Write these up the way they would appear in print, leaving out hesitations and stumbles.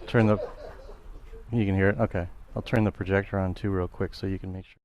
turn the. You can hear it. Okay. I'll turn the projector on too, real quick, so you can make sure.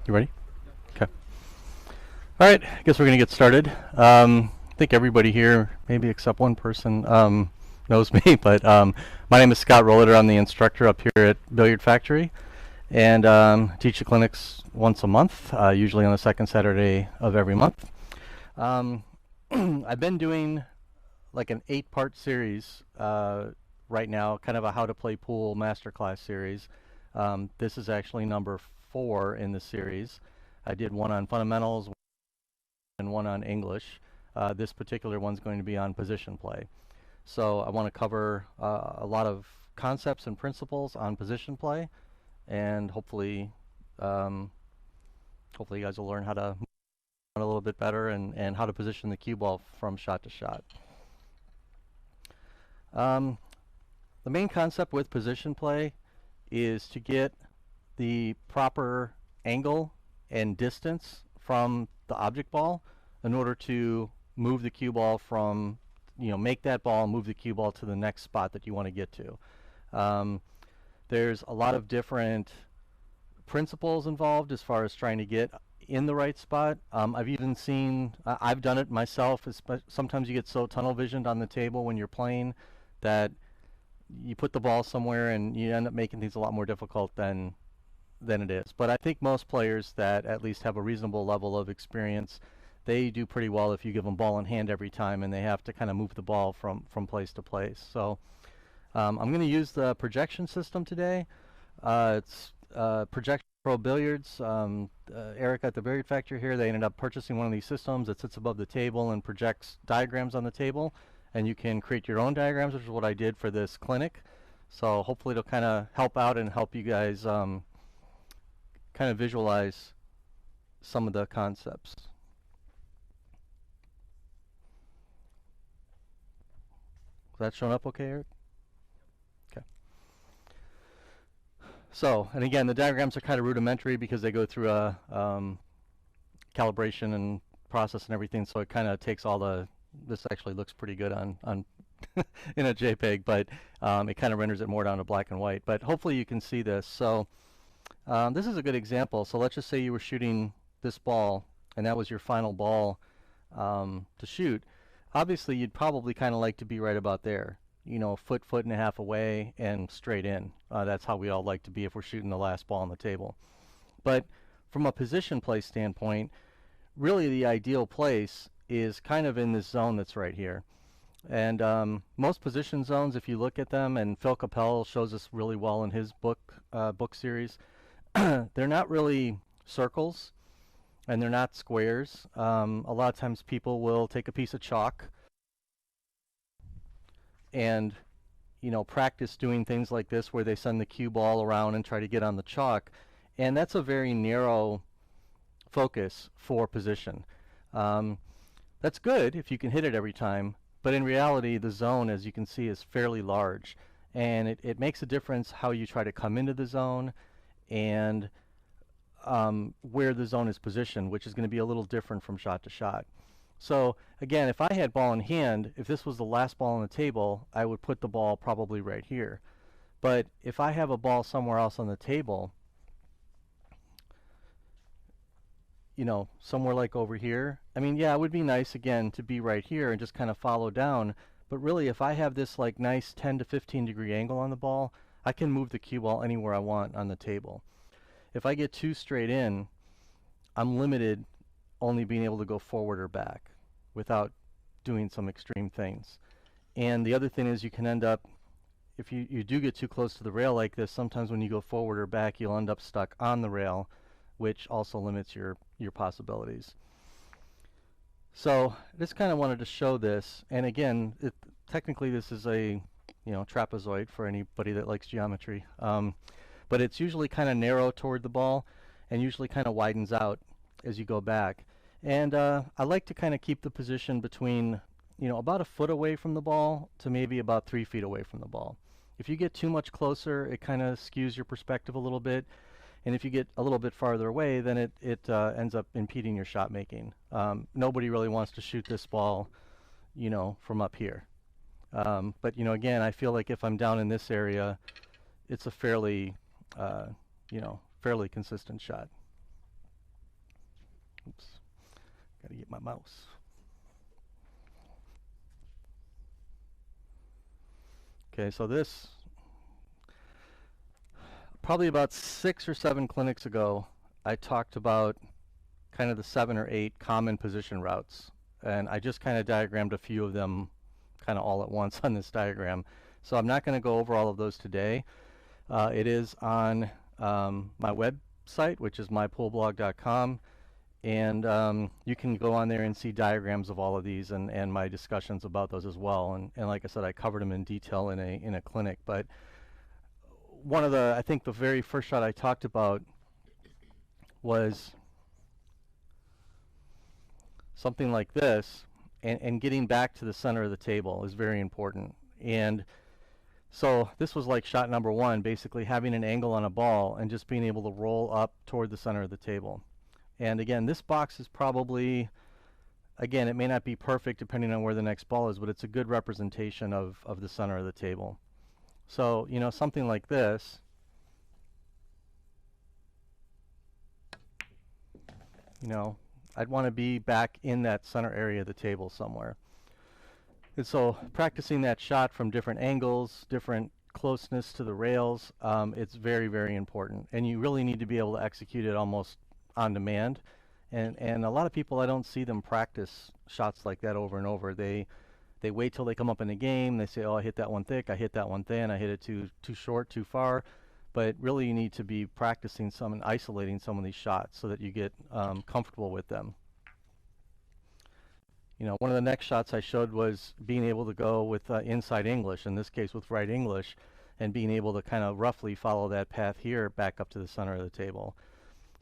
You ready? Okay. All right. I guess we're gonna get started. I think everybody here, maybe except one person, knows me, but my name is Scott Rolliter. I'm the instructor up here at Billiard Factory, and teach the clinics once a month, usually on the second Saturday of every month. I've been doing like an 8-part series right now, kind of a how to play pool masterclass series. This is actually number 4 in the series. I did one on fundamentals and one on English. This particular one's going to be on position play. So I want to cover a lot of concepts and principles on position play, and um, hopefully you guys will learn how to move a little bit better and how to position the cue ball from shot to shot. Um, the main concept with position play is to get the proper angle and distance from the object ball in order to move the cue ball from, make that ball, move the cue ball to the next spot that you want to get to. There's a lot of different principles involved as far as trying to get in the right spot. I've even seen, I've done it myself. Sometimes you get so tunnel visioned on the table when you're playing that you put the ball somewhere and you end up making things a lot more difficult than it is. But I think most players that at least have a reasonable level of experience, they do pretty well if you give them ball in hand every time and they have to kind of move the ball from place to place. So I'm going to use the projection system today. It's Projection Pro Billiards. Eric at the Billiard Factory here, they ended up purchasing one of these systems that sits above the table and projects diagrams on the table. And you can create your own diagrams, which is what I did for this clinic. So hopefully it'll kind of help out and help you guys kind of visualize some of the concepts. Is that showing up okay, Eric? Okay. So, and again, the diagrams are kind of rudimentary because they go through a calibration and process and everything, so it kind of takes all the, this actually looks pretty good on in a JPEG, but it kind of renders it more down to black and white. But hopefully you can see this. So this is a good example. So let's just say you were shooting this ball, and that was your final ball to shoot. Obviously, you'd probably kind of like to be right about there, you know, foot and a half away and straight in. That's how we all like to be if we're shooting the last ball on the table. But from a position play standpoint, really the ideal place is kind of in this zone that's right here. And most position zones, if you look at them, and Phil Capel shows this really well in his book series, they're not really circles, and they're not squares. A lot of times people will take a piece of chalk and, you know, practice doing things like this where they send the cue ball around and try to get on the chalk. And that's a very narrow focus for position. That's good if you can hit it every time, but in reality the zone, as you can see, is fairly large, and it makes a difference how you try to come into the zone and where the zone is positioned, which is going to be a little different from shot to shot. So again, if I had ball in hand, if this was the last ball on the table, I would put the ball probably right here. But if I have a ball somewhere else on the table, you know, somewhere like over here, I mean, yeah, it would be nice again to be right here and just kind of follow down. But really, if I have this like nice 10 to 15 degree angle on the ball, I can move the cue ball anywhere I want on the table. If I get too straight in, I'm limited only being able to go forward or back without doing some extreme things. And the other thing is you can end up, if you do get too close to the rail like this, sometimes when you go forward or back, you'll end up stuck on the rail, which also limits your possibilities. So I just kind of wanted to show this. And again, technically this is a, you know, trapezoid for anybody that likes geometry. But it's usually kind of narrow toward the ball and usually kind of widens out as you go back. And I like to kind of keep the position between, you know, about a foot away from the ball to maybe about 3 feet away from the ball. If you get too much closer, it kind of skews your perspective a little bit. And if you get a little bit farther away, then it ends up impeding your shot making. Nobody really wants to shoot this ball, you know, from up here. But, you know, again, I feel like if I'm down in this area, it's a fairly, you know, fairly consistent shot. Oops, gotta get my mouse. Okay, so this, probably about 6 or 7 clinics ago, I talked about kind of the 7 or 8 common position routes. And I just kind of diagrammed a few of them kind of all at once on this diagram. So I'm not going to go over all of those today. It is on my website, which is mypoolblog.com. And you can go on there and see diagrams of all of these and my discussions about those as well. And like I said, I covered them in detail in a clinic. But one of the, I think the very first shot I talked about was something like this, and getting back to the center of the table is very important. And so this was like shot number 1, basically having an angle on a ball and just being able to roll up toward the center of the table. And again, this box is probably, again, it may not be perfect depending on where the next ball is, but it's a good representation of the center of the table. So, you know, something like this, you know, I'd want to be back in that center area of the table somewhere. And so practicing that shot from different angles, different closeness to the rails, it's very, very important. And you really need to be able to execute it almost on demand. And a lot of people, I don't see them practice shots like that over and over. They wait till they come up in a game. They say, oh, I hit that one thick, I hit that one thin, I hit it too short, too far. But really you need to be practicing some and isolating some of these shots so that you get comfortable with them. You know, one of the next shots I showed was being able to go with inside English, in this case with right English, and being able to kind of roughly follow that path here back up to the center of the table.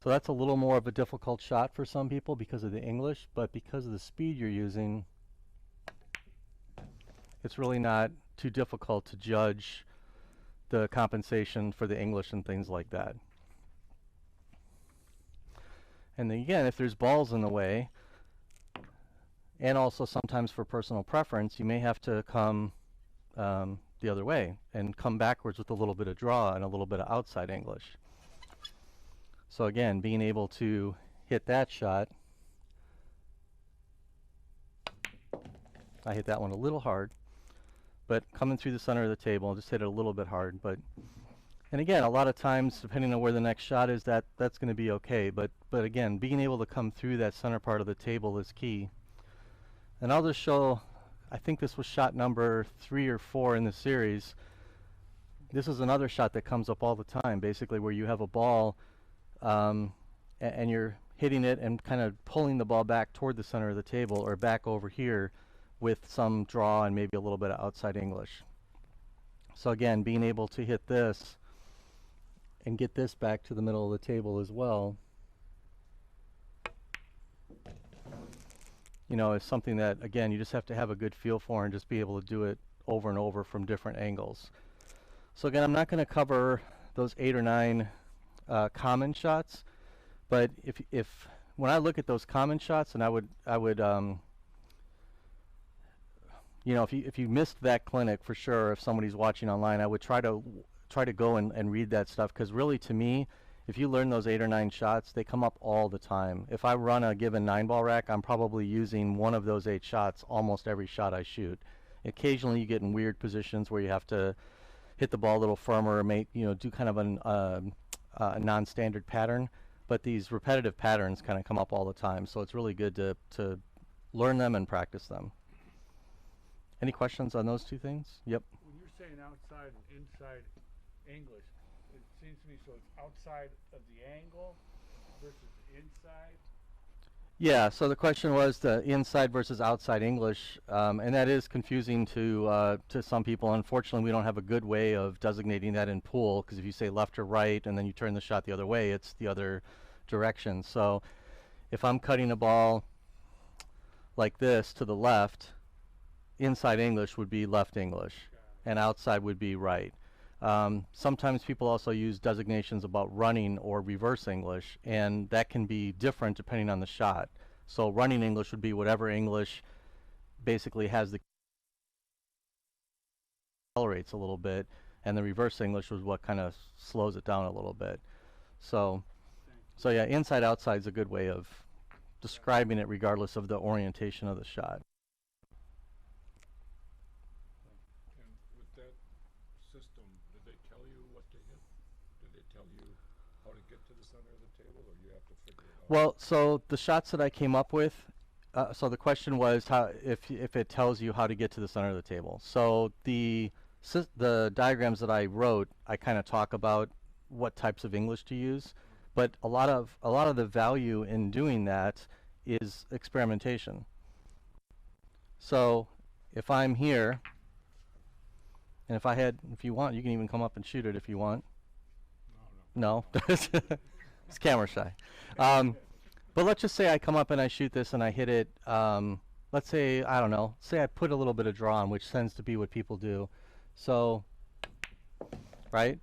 So that's a little more of a difficult shot for some people because of the English, but because of the speed you're using, it's really not too difficult to judge the compensation for the English and things like that. And then again, if there's balls in the way, and also sometimes for personal preference, you may have to come the other way and come backwards with a little bit of draw and a little bit of outside English. So again, being able to hit that shot, I hit that one a little hard, but coming through the center of the table, just hit it a little bit hard. But and again, a lot of times, depending on where the next shot is, that's going to be okay. But again, being able to come through that center part of the table is key. And I'll just show, I think this was shot number 3 or 4 in the series. This is another shot that comes up all the time, basically where you have a ball and you're hitting it and kind of pulling the ball back toward the center of the table or back over here with some draw and maybe a little bit of outside English. So again, being able to hit this and get this back to the middle of the table as well, you know, is something that, again, you just have to have a good feel for and just be able to do it over and over from different angles. So again, I'm not going to cover those 8 or 9 common shots, but if when I look at those common shots, and I would you know, if you missed that clinic, for sure, if somebody's watching online, I would try to go and read that stuff, because really, to me, if you learn those 8 or 9 shots, they come up all the time. If I run a given 9-ball rack, I'm probably using one of those 8 shots almost every shot I shoot. Occasionally you get in weird positions where you have to hit the ball a little firmer, or do kind of a non-standard pattern, but these repetitive patterns kind of come up all the time, so it's really good to learn them and practice them. Any questions on those two things? Yep. When you're saying outside and inside English, it seems to me so it's outside of the angle versus inside. Yeah, so the question was the inside versus outside English, and that is confusing to some people. Unfortunately, we don't have a good way of designating that in pool, because if you say left or right and then you turn the shot the other way, it's the other direction. So if I'm cutting a ball like this to the left, inside English would be left English, and outside would be right. Sometimes people also use designations about running or reverse English, and that can be different depending on the shot. So running English would be whatever English basically has the accelerates a little bit, and the reverse English was what kind of slows it down a little bit. So yeah, inside outside is a good way of describing it regardless of the orientation of the shot. Well, so the shots that I came up with, so the question was how if it tells you how to get to the center of the table. So the diagrams that I wrote, I kind of talk about what types of English to use, but a lot of the value in doing that is experimentation. So if I'm here, and if you want, you can even come up and shoot it if you want. No. It's camera shy. But let's just say I come up and I shoot this and I hit it, let's say, I don't know, say I put a little bit of draw on, which tends to be what people do. So, right?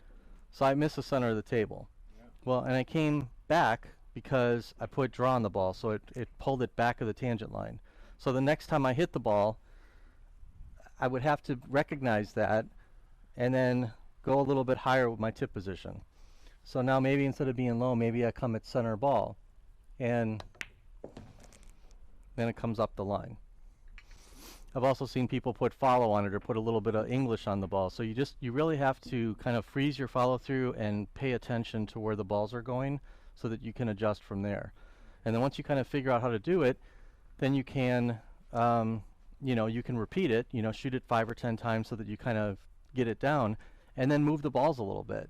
So I miss the center of the table. Yeah. Well, and I came back because I put draw on the ball, so it pulled it back of the tangent line. So the next time I hit the ball, I would have to recognize that and then go a little bit higher with my tip position. So now maybe instead of being low, maybe I come at center ball, and then it comes up the line. I've also seen people put follow on it or put a little bit of English on the ball. So you really have to kind of freeze your follow through and pay attention to where the balls are going so that you can adjust from there. And then once you kind of figure out how to do it, then you can, you can repeat it, shoot it 5 or 10 times so that you kind of get it down, and then move the balls a little bit.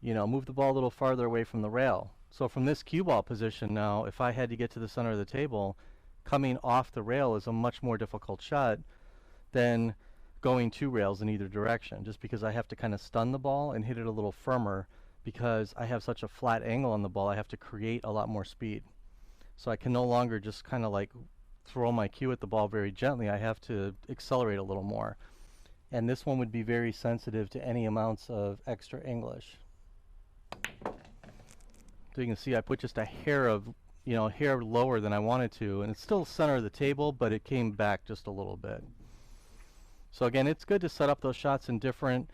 Move the ball a little farther away from the rail. So from this cue ball position now, if I had to get to the center of the table, coming off the rail is a much more difficult shot than going 2 rails in either direction, just because I have to kind of stun the ball and hit it a little firmer because I have such a flat angle on the ball, I have to create a lot more speed. So I can no longer just kind of like throw my cue at the ball very gently. I have to accelerate a little more. And this one would be very sensitive to any amounts of extra English. So you can see I put just a hair of, a hair lower than I wanted to, and it's still center of the table, but it came back just a little bit. So again, it's good to set up those shots in different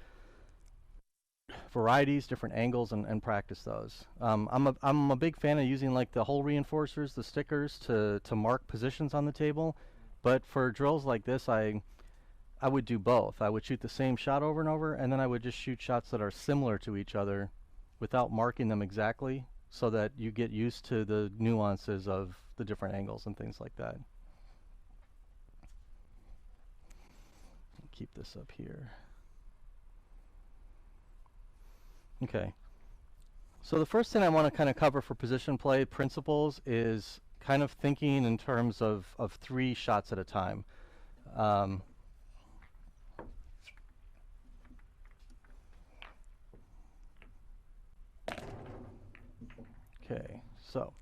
varieties, different angles, and practice those. I'm a big fan of using like the hole reinforcers, the stickers, to mark positions on the table. But for drills like this, I would do both. I would shoot the same shot over and over, and then I would just shoot shots that are similar to each other without marking them exactly, so that you get used to the nuances of the different angles and things like that. Keep this up here. Okay. So the first thing I want to kind of cover for position play principles is kind of thinking in terms of 3 shots at a time. Okay, so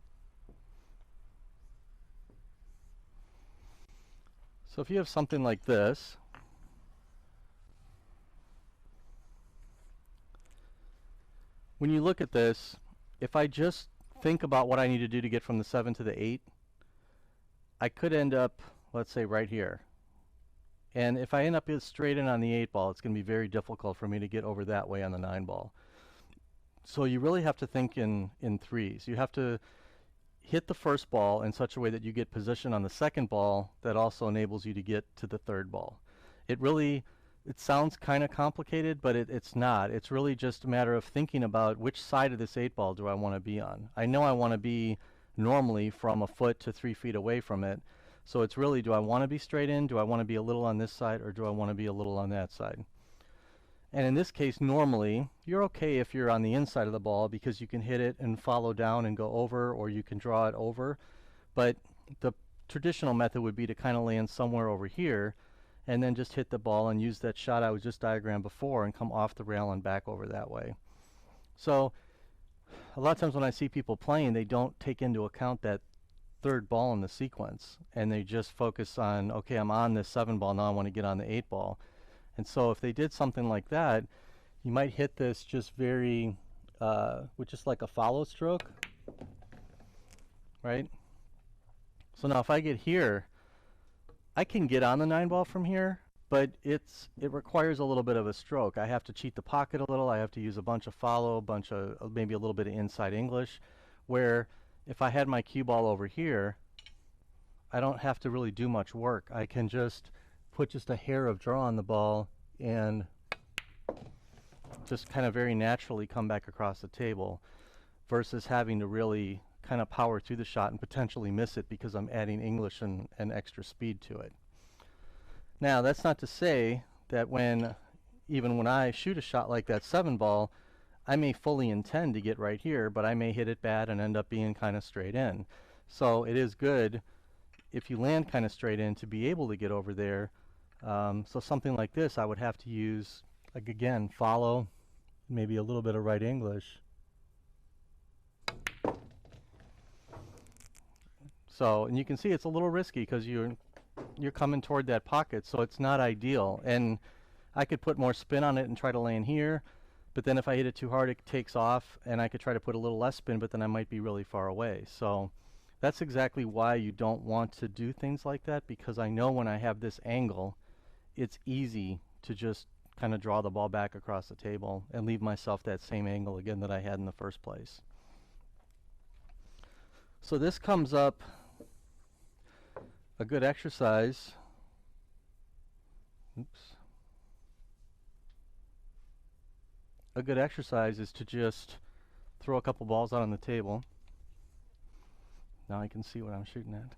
if you have something like this, when you look at this, if I just think about what I need to do to get from the 7 to the 8, I could end up, let's say, right here. And if I end up straight in on the 8 ball, it's going to be very difficult for me to get over that way on the 9 ball. So you really have to think in threes. You have to hit the first ball in such a way that you get position on the second ball that also enables you to get to the third ball. It sounds kind of complicated, but it's not. It's really just a matter of thinking about which side of this 8 ball do I want to be on. I know I want to be normally from a foot to 3 feet away from it. So it's really, do I want to be straight in? Do I want to be a little on this side, or do I want to be a little on that side? And in this case, normally, you're okay if you're on the inside of the ball because you can hit it and follow down and go over, or you can draw it over. But the traditional method would be to kind of land somewhere over here and then just hit the ball and use that shot I was just diagrammed before and come off the rail and back over that way. So a lot of times when I see people playing, they don't take into account that third ball in the sequence, and they just focus on, okay, I'm on this 7 ball, now I want to get on the 8 ball. And so if they did something like that, you might hit this just very, with just like a follow stroke, right? So now if I get here, I can get on the 9 ball from here, but it requires a little bit of a stroke. I have to cheat the pocket a little. I have to use a bunch of follow, maybe a little bit of inside English, where if I had my cue ball over here, I don't have to really do much work. I can just put just a hair of draw on the ball and just kind of very naturally come back across the table, versus having to really kind of power through the shot and potentially miss it because I'm adding English and extra speed to it. Now, that's not to say that even when I shoot a shot like that 7 ball, I may fully intend to get right here, but I may hit it bad and end up being kind of straight in. So it is good if you land kind of straight in to be able to get over there. So something like this, I would have to use, like, again, follow, maybe a little bit of right English. So, and you can see it's a little risky because you're coming toward that pocket, so it's not ideal. And I could put more spin on it and try to land here, but then if I hit it too hard, it takes off, and I could try to put a little less spin, but then I might be really far away. So that's exactly why you don't want to do things like that, because I know when I have this angle, it's easy to just kind of draw the ball back across the table and leave myself that same angle again that I had in the first place. So this comes up a good exercise. Oops. A good exercise is to just throw a couple balls out on the table. Now I can see what I'm shooting at.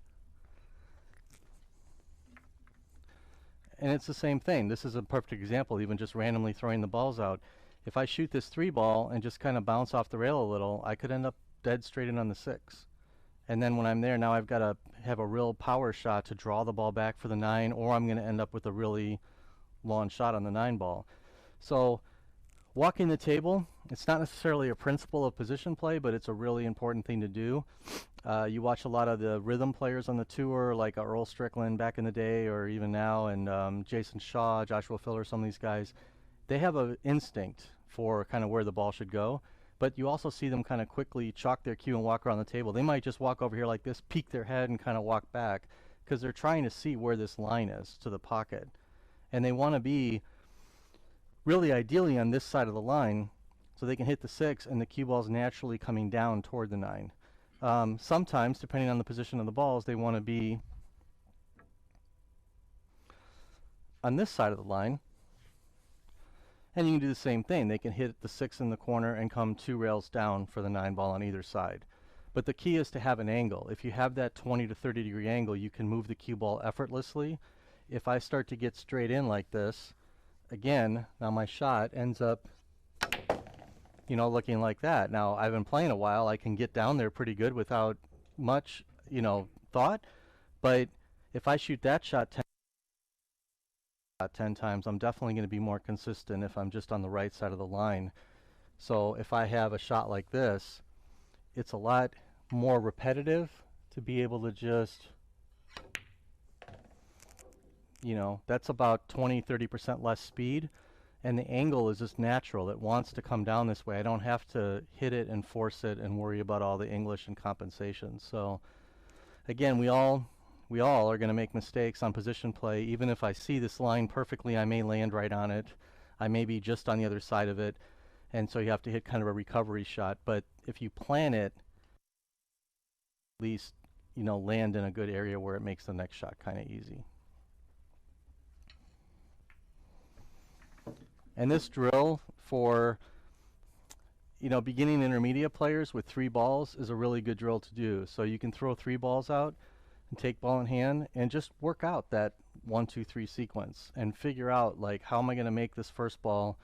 And it's the same thing. This is a perfect example, even just randomly throwing the balls out. If I shoot this 3 ball and just kind of bounce off the rail a little, I could end up dead straight in on the 6. And then when I'm there, now I've got to have a real power shot to draw the ball back for the 9, or I'm going to end up with a really long shot on the 9 ball. So walking the table, it's not necessarily a principle of position play, but it's a really important thing to do. You watch a lot of the rhythm players on the tour, like Earl Strickland back in the day, or even now, and Jason Shaw, Joshua Filler, some of these guys. They have an instinct for kind of where the ball should go, but you also see them kind of quickly chalk their cue and walk around the table. They might just walk over here like this, peek their head, and kind of walk back, because they're trying to see where this line is to the pocket. And they want to be really ideally on this side of the line so they can hit the 6 and the cue ball's naturally coming down toward the 9. Sometimes, depending on the position of the balls, they want to be on this side of the line. And you can do the same thing. They can hit the 6 in the corner and come 2 rails down for the 9 ball on either side. But the key is to have an angle. If you have that 20 to 30 degree angle, you can move the cue ball effortlessly. If I start to get straight in like this, again, now my shot ends up, you know, looking like that. Now, I've been playing a while. I can get down there pretty good without much, you know, thought. But if I shoot that shot 10 times, I'm definitely going to be more consistent if I'm just on the right side of the line. So if I have a shot like this, it's a lot more repetitive to be able to just, you know, that's about 20-30% less speed, and the angle is just natural. It wants to come down this way. I don't have to hit it and force it and worry about all the English and compensation. So again, we all are going to make mistakes on position play. Even if I see this line perfectly, I may land right on it. I may be just on the other side of it, and so you have to hit kind of a recovery shot. But if you plan it, at least, you know, land in a good area where it makes the next shot kind of easy. And this drill for, you know, beginning intermediate players with 3 balls is a really good drill to do. So you can throw 3 balls out and take ball in hand and just work out that 1, 2, 3 sequence and figure out, like, how am I going to make this first ball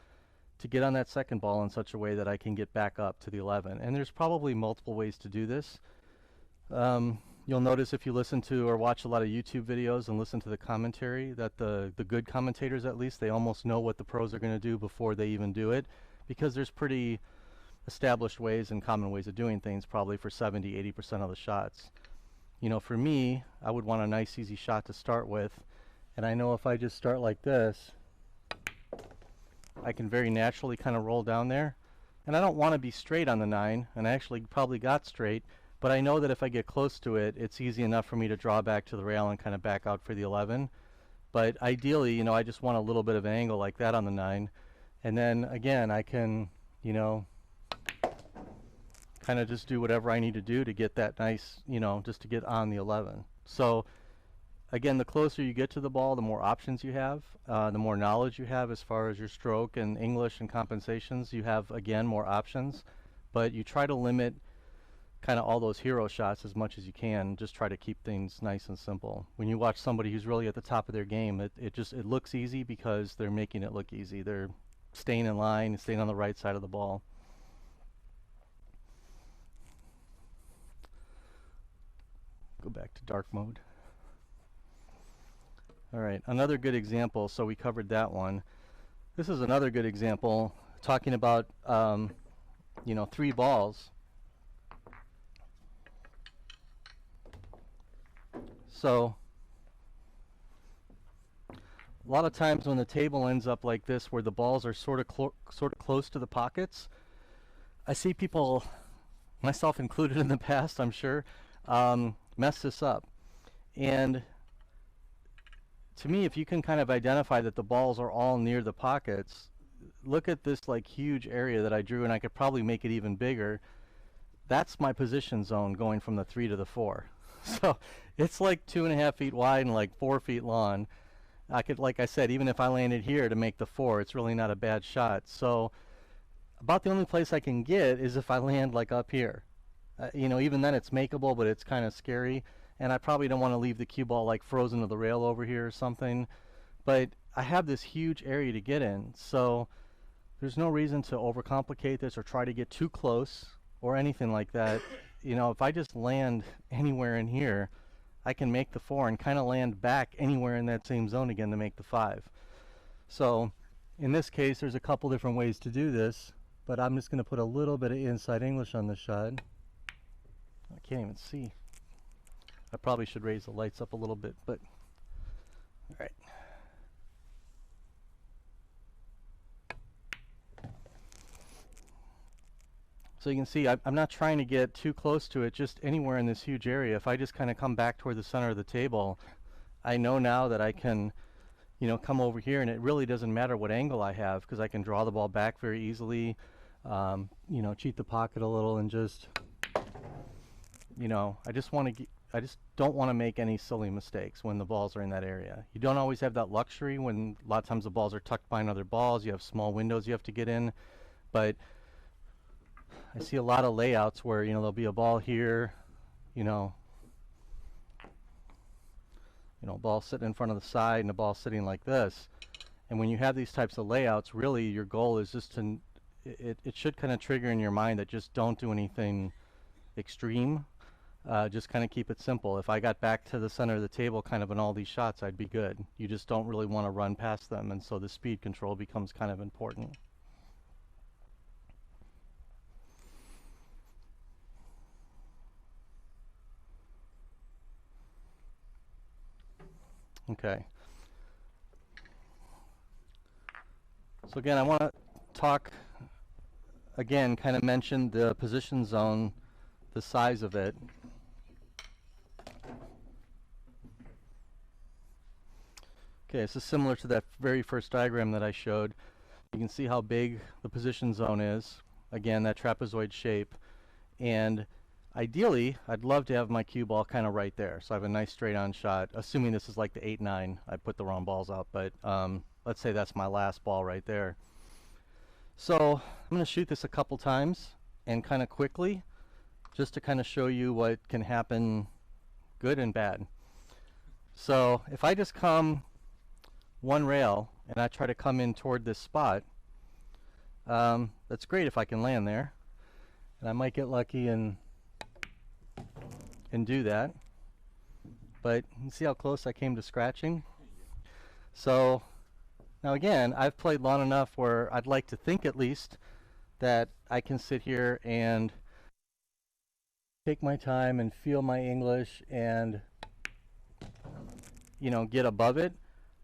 to get on that second ball in such a way that I can get back up to the 11. And there's probably multiple ways to do this. You'll notice if you listen to or watch a lot of YouTube videos and listen to the commentary that the good commentators, at least, they almost know what the pros are going to do before they even do it, because there's pretty established ways and common ways of doing things probably for 70-80% of the shots. You know, for me, I would want a nice easy shot to start with, and I know if I just start like this, I can very naturally kind of roll down there. And I don't want to be straight on the 9, and I actually probably got straight, but I know that if I get close to it, it's easy enough for me to draw back to the rail and kind of back out for the 11. But ideally, you know, I just want a little bit of an angle like that on the 9. And then again, I can, you know, kind of just do whatever I need to do to get that nice, you know, just to get on the 11. So again, the closer you get to the ball, the more options you have, the more knowledge you have as far as your stroke and English and compensations. You have, again, more options, but you try to limit kind of all those hero shots as much as you can. Just try to keep things nice and simple. When you watch somebody who's really at the top of their game, it looks easy because they're making it look easy. They're staying in line, staying on the right side of the ball. Go back to dark mode. All right, another good example. So we covered that one. This is another good example talking about, you know, 3 balls. So a lot of times when the table ends up like this, where the balls are sort of close to the pockets, I see people, myself included in the past, I'm sure, mess this up. And to me, if you can kind of identify that the balls are all near the pockets, look at this like huge area that I drew, and I could probably make it even bigger. That's my position zone going from the 3 to the 4. So it's like 2.5 feet wide and like 4 feet long. I could, like I said, even if I landed here to make the 4, it's really not a bad shot. So about the only place I can get is if I land like up here. You know, even then it's makeable, but it's kind of scary. And I probably don't want to leave the cue ball like frozen to the rail over here or something. But I have this huge area to get in. So there's no reason to overcomplicate this or try to get too close or anything like that. You know, if I just land anywhere in here, I can make the 4 and kind of land back anywhere in that same zone again to make the 5. So In this case, there's a couple different ways to do this, but I'm just going to put a little bit of inside English on the shot. I can't even see. I probably should raise the lights up a little bit, but all right. So you can see I'm not trying to get too close to it, just anywhere in this huge area. If I just kind of come back toward the center of the table, I know now that I can, you know, come over here, and it really doesn't matter what angle I have because I can draw the ball back very easily, you know, cheat the pocket a little, and just, you know, I just don't want to make any silly mistakes when the balls are in that area. You don't always have that luxury when a lot of times the balls are tucked behind other balls. You have small windows you have to get in, but I see a lot of layouts where, you know, there'll be a ball here, you know, ball sitting in front of the side and a ball sitting like this. And when you have these types of layouts, really your goal is just to, it should kind of trigger in your mind that just don't do anything extreme. Just kind of keep it simple. If I got back to the center of the table kind of in all these shots, I'd be good. You just don't really want to run past them, and so the speed control becomes kind of important. Okay. So again, I want to talk, again, kind of mention the position zone, the size of it. Okay, this is similar to that very first diagram that I showed. You can see how big the position zone is. Again, that trapezoid shape. And ideally, I'd love to have my cue ball kind of right there. So I have a nice straight on shot, assuming this is like the 8-9. I put the wrong balls out, but let's say that's my last ball right there. So I'm going to shoot this a couple times and kind of quickly, just to kind of show you what can happen good and bad. So if I just come one rail and I try to come in toward this spot, that's great if I can land there. And I might get lucky and do that. But you see how close I came to scratching? So now again, I've played long enough where I'd like to think at least that I can sit here and take my time and feel my English and, you know, get above it.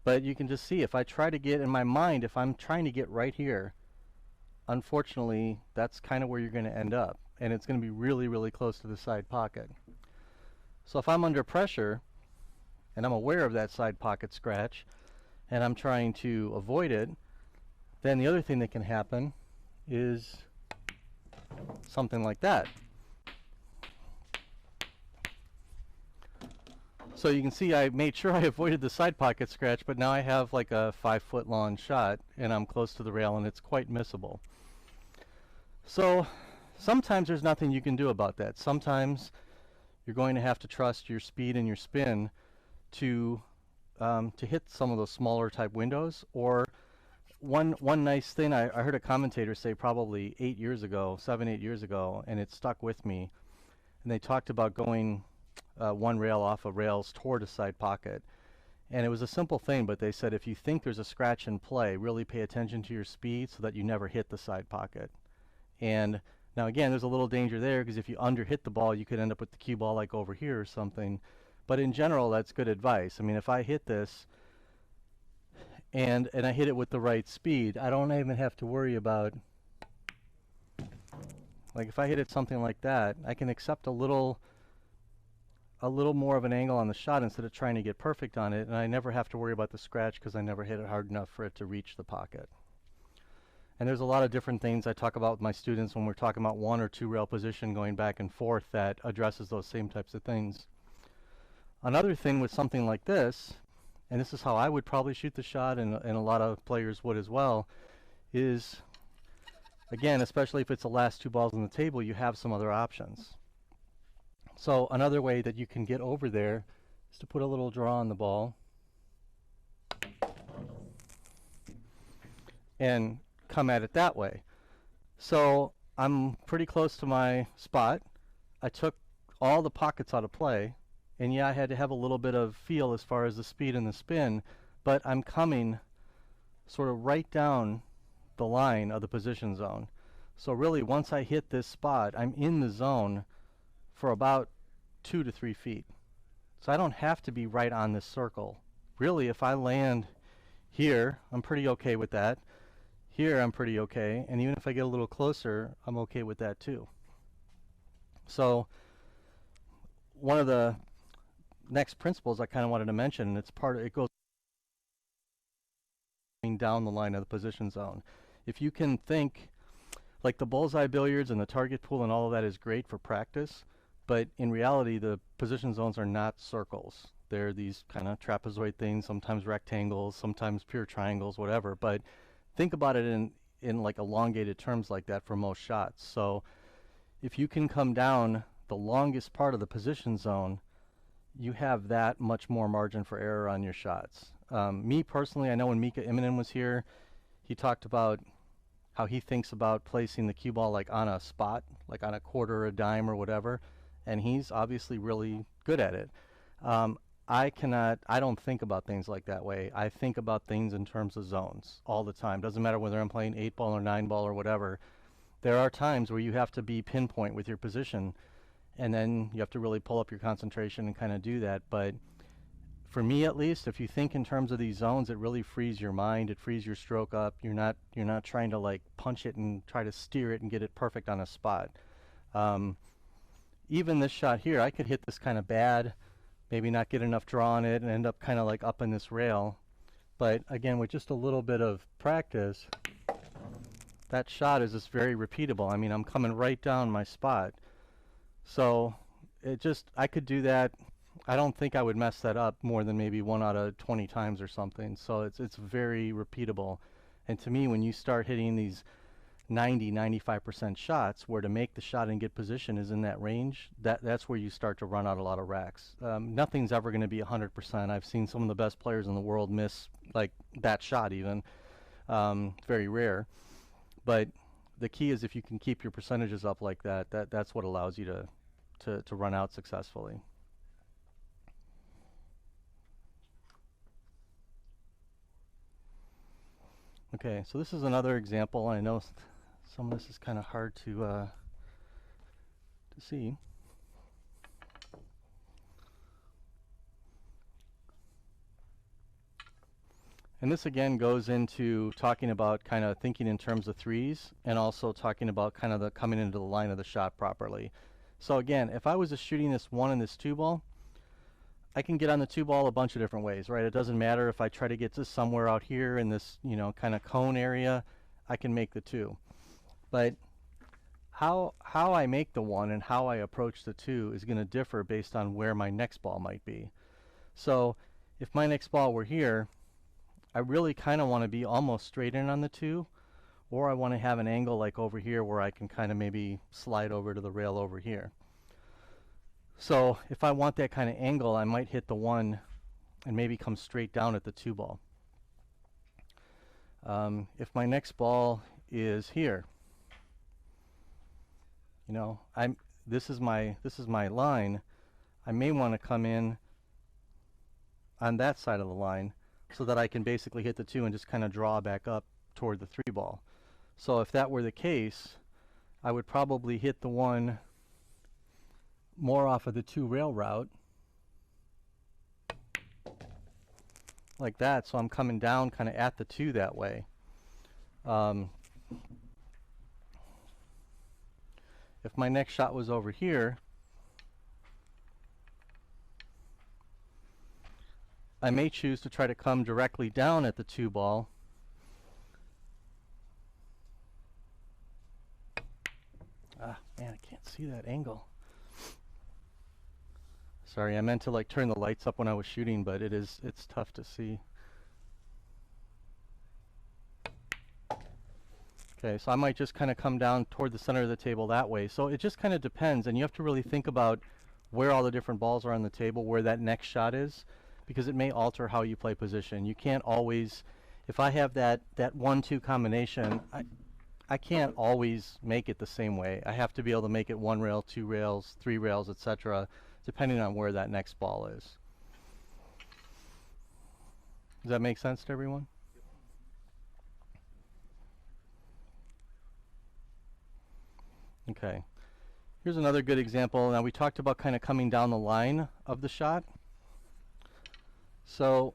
But you can just see if I try to get in my mind, if I'm trying to get right here, unfortunately, that's kind of where you're going to end up. And it's going to be really, really close to the side pocket. So if I'm under pressure and I'm aware of that side pocket scratch and I'm trying to avoid it, then the other thing that can happen is something like that. So you can see I made sure I avoided the side pocket scratch, but now I have like a 5-foot long shot and I'm close to the rail and it's quite missable. So sometimes there's nothing you can do about that. Sometimes you're going to have to trust your speed and your spin to hit some of those smaller type windows. Or one nice thing I heard a commentator say probably 8 years ago, 7-8 years ago, and it stuck with me. And they talked about going one rail off of rails toward a side pocket. And it was a simple thing, but they said if you think there's a scratch in play, really pay attention to your speed so that you never hit the side pocket. And now again, there's a little danger there because if you underhit the ball, you could end up with the cue ball like over here or something. But in general, that's good advice. I mean, if I hit this and I hit it with the right speed, I don't even have to worry about, like if I hit it something like that, I can accept a little more of an angle on the shot instead of trying to get perfect on it, and I never have to worry about the scratch because I never hit it hard enough for it to reach the pocket. And there's a lot of different things I talk about with my students when we're talking about 1 or 2 rail position going back and forth that addresses those same types of things. Another thing with something like this, and this is how I would probably shoot the shot, and a lot of players would as well, is, again, especially if it's the last 2 balls on the table, you have some other options. So another way that you can get over there is to put a little draw on the ball and come at it that way. So I'm pretty close to my spot. I took all the pockets out of play, and yeah, I had to have a little bit of feel as far as the speed and the spin, but I'm coming sort of right down the line of the position zone. So really, once I hit this spot, I'm in the zone for about 2 to 3 feet. So I don't have to be right on this circle. Really, if I land here, I'm pretty okay with that. Here, I'm pretty okay. And even if I get a little closer, I'm okay with that too. So one of the next principles I kind of wanted to mention, and it's part of it, goes down the line of the position zone. If you can think like the bullseye billiards and the target pool and all of that is great for practice, but in reality the position zones are not circles. They're these kind of trapezoid things, sometimes rectangles, sometimes pure triangles, whatever. But think about it in like elongated terms like that for most shots. So if you can come down the longest part of the position zone, you have that much more margin for error on your shots. Me personally, I know when Mika Immonen was here, he talked about how he thinks about placing the cue ball like on a spot, like on a quarter or a dime or whatever, and he's obviously really good at it. I don't think about things like that way. I think about things in terms of zones all the time. Doesn't matter whether I'm playing 8-ball or 9-ball or whatever. There are times where you have to be pinpoint with your position, and then you have to really pull up your concentration and kind of do that. But for me at least, if you think in terms of these zones, it really frees your mind. It frees your stroke up. You're not trying to like punch it and try to steer it and get it perfect on a spot. Even this shot here, I could hit this kind of bad, maybe not get enough draw on it and end up kind of like up in this rail. But again, with just a little bit of practice, that shot is just very repeatable. I mean, I'm coming right down my spot. So I could do that. I don't think I would mess that up more than maybe 1 out of 20 times or something. So it's very repeatable. And to me, when you start hitting these 90-95% shots, where to make the shot and get position is in that range, that's where you start to run out a lot of racks. Nothing's ever going to be 100%. I've seen some of the best players in the world miss like that shot even. Very rare. But the key is if you can keep your percentages up like that, that's what allows you to run out successfully. Okay, so this is another example. I know some of this is kind of hard to see. And this again goes into talking about kind of thinking in terms of threes and also talking about kind of the coming into the line of the shot properly. So again, if I was just shooting this 1 and this 2 ball, I can get on the 2 ball a bunch of different ways, right? It doesn't matter if I try to get to somewhere out here in this, you know, kind of cone area, I can make the 2. But how I make the 1 and how I approach the 2 is going to differ based on where my next ball might be. So if my next ball were here, I really kind of want to be almost straight in on the 2, or I want to have an angle like over here where I can kind of maybe slide over to the rail over here. So if I want that kind of angle, I might hit the 1 and maybe come straight down at the 2 ball. If my next ball is here, you know, this is my line, I may want to come in on that side of the line so that I can basically hit the 2 and just kind of draw back up toward the 3 ball. So if that were the case, I would probably hit the 1 more off of the 2 rail route, like that, so I'm coming down kind of at the 2 that way. If my next shot was over here, I may choose to try to come directly down at the 2 ball. Ah, man, I can't see that angle. Sorry, I meant to like turn the lights up when I was shooting, but it's tough to see. Okay, so I might just kind of come down toward the center of the table that way. So it just kind of depends, and you have to really think about where all the different balls are on the table, where that next shot is, because it may alter how you play position. You can't always, if I have that 1-2 combination, I can't always make it the same way. I have to be able to make it 1 rail, 2 rails, 3 rails, etc., depending on where that next ball is. Does that make sense to everyone? Okay. Here's another good example. Now we talked about kind of coming down the line of the shot. So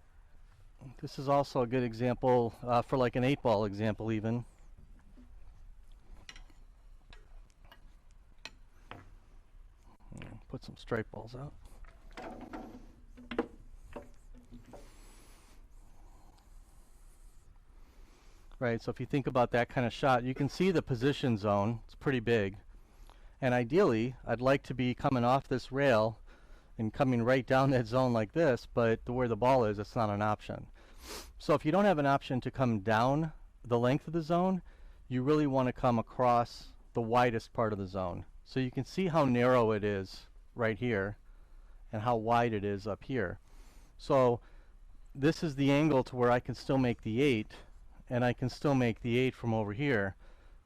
this is also a good example for like an 8-ball example even. Put some straight balls out. Right, so if you think about that kind of shot, you can see the position zone. It's pretty big. And ideally, I'd like to be coming off this rail and coming right down that zone like this, but where the ball is, it's not an option. So if you don't have an option to come down the length of the zone, you really want to come across the widest part of the zone. So you can see how narrow it is right here and how wide it is up here. So this is the angle to where I can still make the 8, and I can still make the 8 from over here,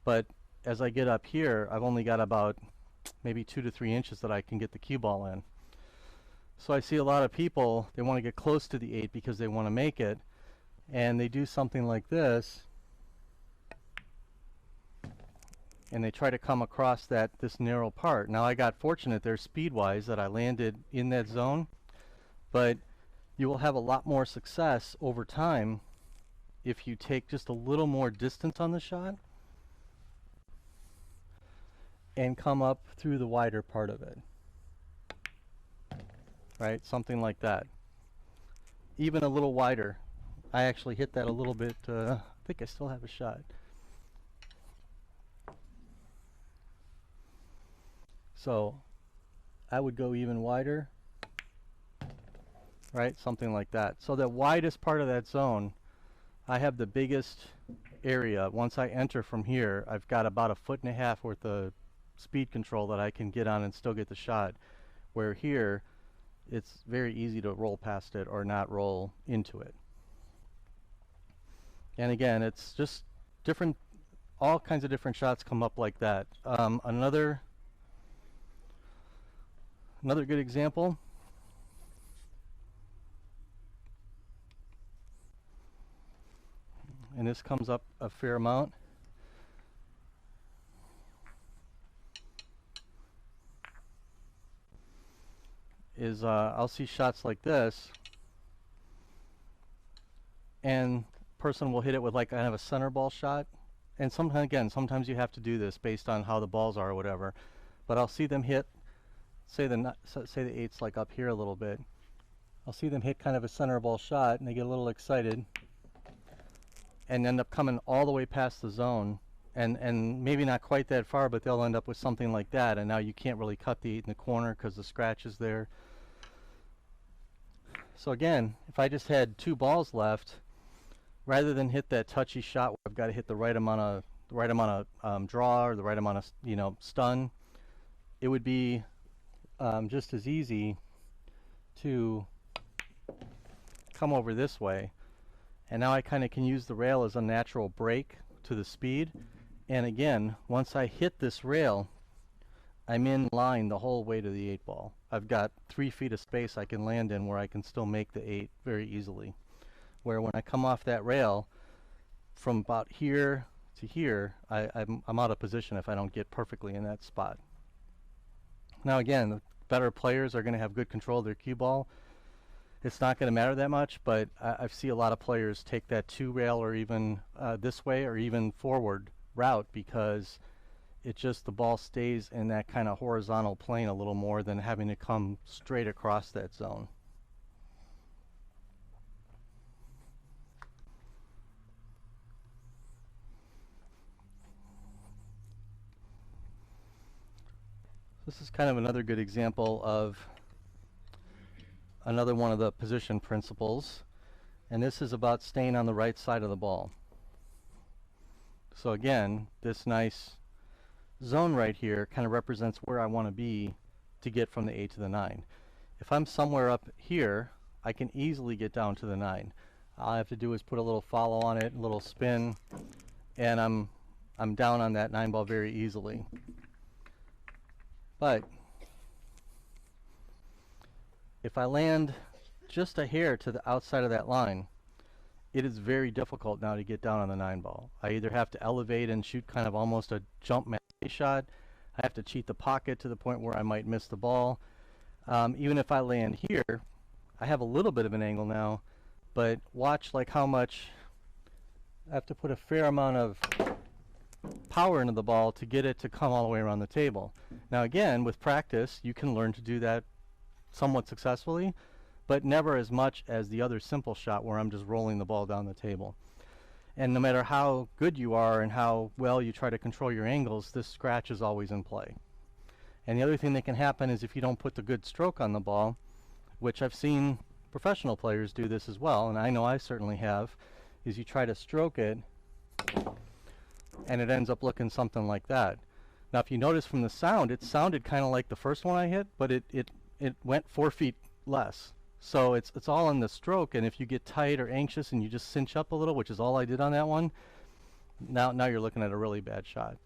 but as I get up here, I've only got about maybe 2 to 3 inches that I can get the cue ball in. So I see a lot of people, they want to get close to the 8 because they want to make it, and they do something like this, and they try to come across this narrow part. Now I got fortunate there speed-wise that I landed in that zone, but you will have a lot more success over time if you take just a little more distance on the shot and come up through the wider part of it. Right, something like that. Even a little wider. I actually hit that a little bit, I think I still have a shot. So I would go even wider, right, something like that. So the widest part of that zone, I have the biggest area. Once I enter from here, I've got about 1.5 feet worth of speed control that I can get on and still get the shot. Where here, it's very easy to roll past it or not roll into it. And again, it's just different, all kinds of different shots come up like that. Another good example, and this comes up a fair amount, is I'll see shots like this, and person will hit it with like kind of a center ball shot, and sometimes, again, sometimes you have to do this based on how the balls are or whatever, but I'll see them hit, say the 8's like up here a little bit, I'll see them hit kind of a center ball shot, and they get a little excited and end up coming all the way past the zone, and maybe not quite that far, but they'll end up with something like that, and now you can't really cut the 8 in the corner because the scratch is there. So again, if I just had 2 balls left, rather than hit that touchy shot where I've got to hit the right amount of draw or the right amount of stun, it would be just as easy to come over this way, and now I kind of can use the rail as a natural brake to the speed. And again, once I hit this rail, I'm in line the whole way to the 8-ball. I've got 3 feet of space I can land in where I can still make the 8 very easily. Where when I come off that rail, from about here to here, I'm out of position if I don't get perfectly in that spot. Now again, the better players are going to have good control of their cue ball. It's not going to matter that much, but I see a lot of players take that 2 rail or even this way or even forward route because the ball stays in that kind of horizontal plane a little more than having to come straight across that zone. This is kind of another good example of another one of the position principles, and this is about staying on the right side of the ball. So again, this nice zone right here kind of represents where I want to be to get from the 8 to the 9. If I'm somewhere up here, I can easily get down to the 9. All I have to do is put a little follow on it, a little spin, and I'm down on that 9 ball very easily. But if I land just a hair to the outside of that line, it is very difficult now to get down on the 9 ball. I either have to elevate and shoot kind of almost a jump shot, I have to cheat the pocket to the point where I might miss the ball. Even if I land here, I have a little bit of an angle now, but watch like how much I have to put a fair amount of power into the ball to get it to come all the way around the table. Now again, with practice, you can learn to do that somewhat successfully, but never as much as the other simple shot where I'm just rolling the ball down the table. And no matter how good you are and how well you try to control your angles, this scratch is always in play. And the other thing that can happen is if you don't put the good stroke on the ball, which I've seen professional players do this as well, and I know I certainly have, is you try to stroke it and it ends up looking something like that. Now if you notice from the sound, it sounded kind of like the first one I hit, but it went 4 feet less. So it's all in the stroke, and if you get tight or anxious and you just cinch up a little, which is all I did on that one, now you're looking at a really bad shot.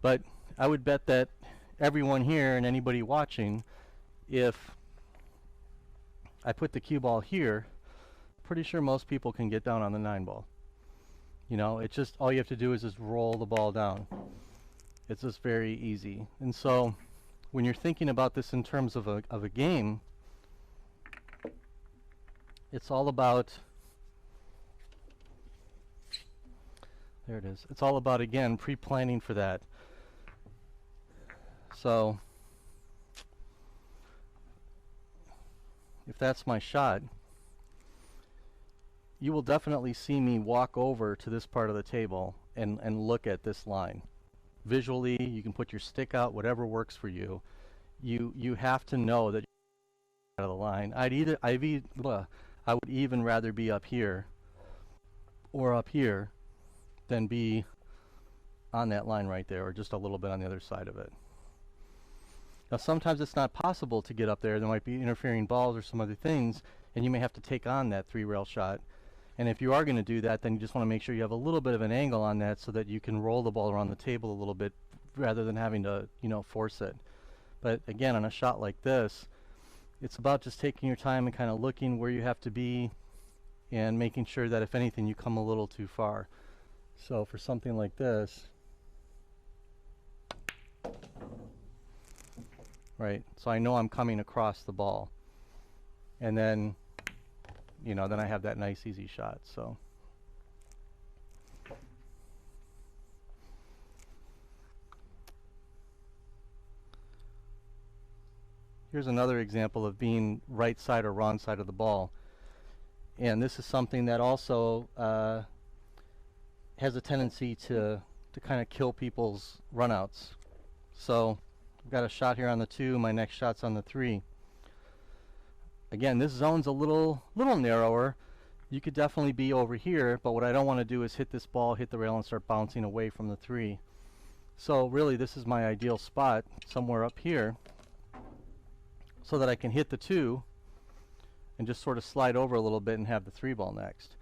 But I would bet that everyone here and anybody watching, if I put the cue ball here, pretty sure most people can get down on the 9 ball. You know, it's just all you have to do is just roll the ball down. It's just very easy. And so when you're thinking about this in terms of a game, it's all about, there it is, it's all about, again, pre-planning for that. So if that's my shot, you will definitely see me walk over to this part of the table and look at this line. Visually, you can put your stick out, whatever works for you. You have to know that you're out of the line. I would even rather be up here or up here than be on that line right there, or just a little bit on the other side of it. Now sometimes it's not possible to get up there. There might be interfering balls or some other things, and you may have to take on that 3-rail shot. And if you are going to do that, then you just want to make sure you have a little bit of an angle on that so that you can roll the ball around the table a little bit rather than having to, you know, force it. But again, on a shot like this, it's about just taking your time and kind of looking where you have to be and making sure that if anything you come a little too far. So for something like this, right, so I know I'm coming across the ball, and then, you know, then I have that nice easy shot. So here's another example of being right side or wrong side of the ball. And this is something that also has a tendency to kind of kill people's runouts. So I've got a shot here on the 2, my next shot's on the 3. Again, this zone's a little narrower. You could definitely be over here, but what I don't want to do is hit this ball, hit the rail, and start bouncing away from the 3. So really this is my ideal spot, somewhere up here, so that I can hit the 2 and just sort of slide over a little bit and have the 3 ball next.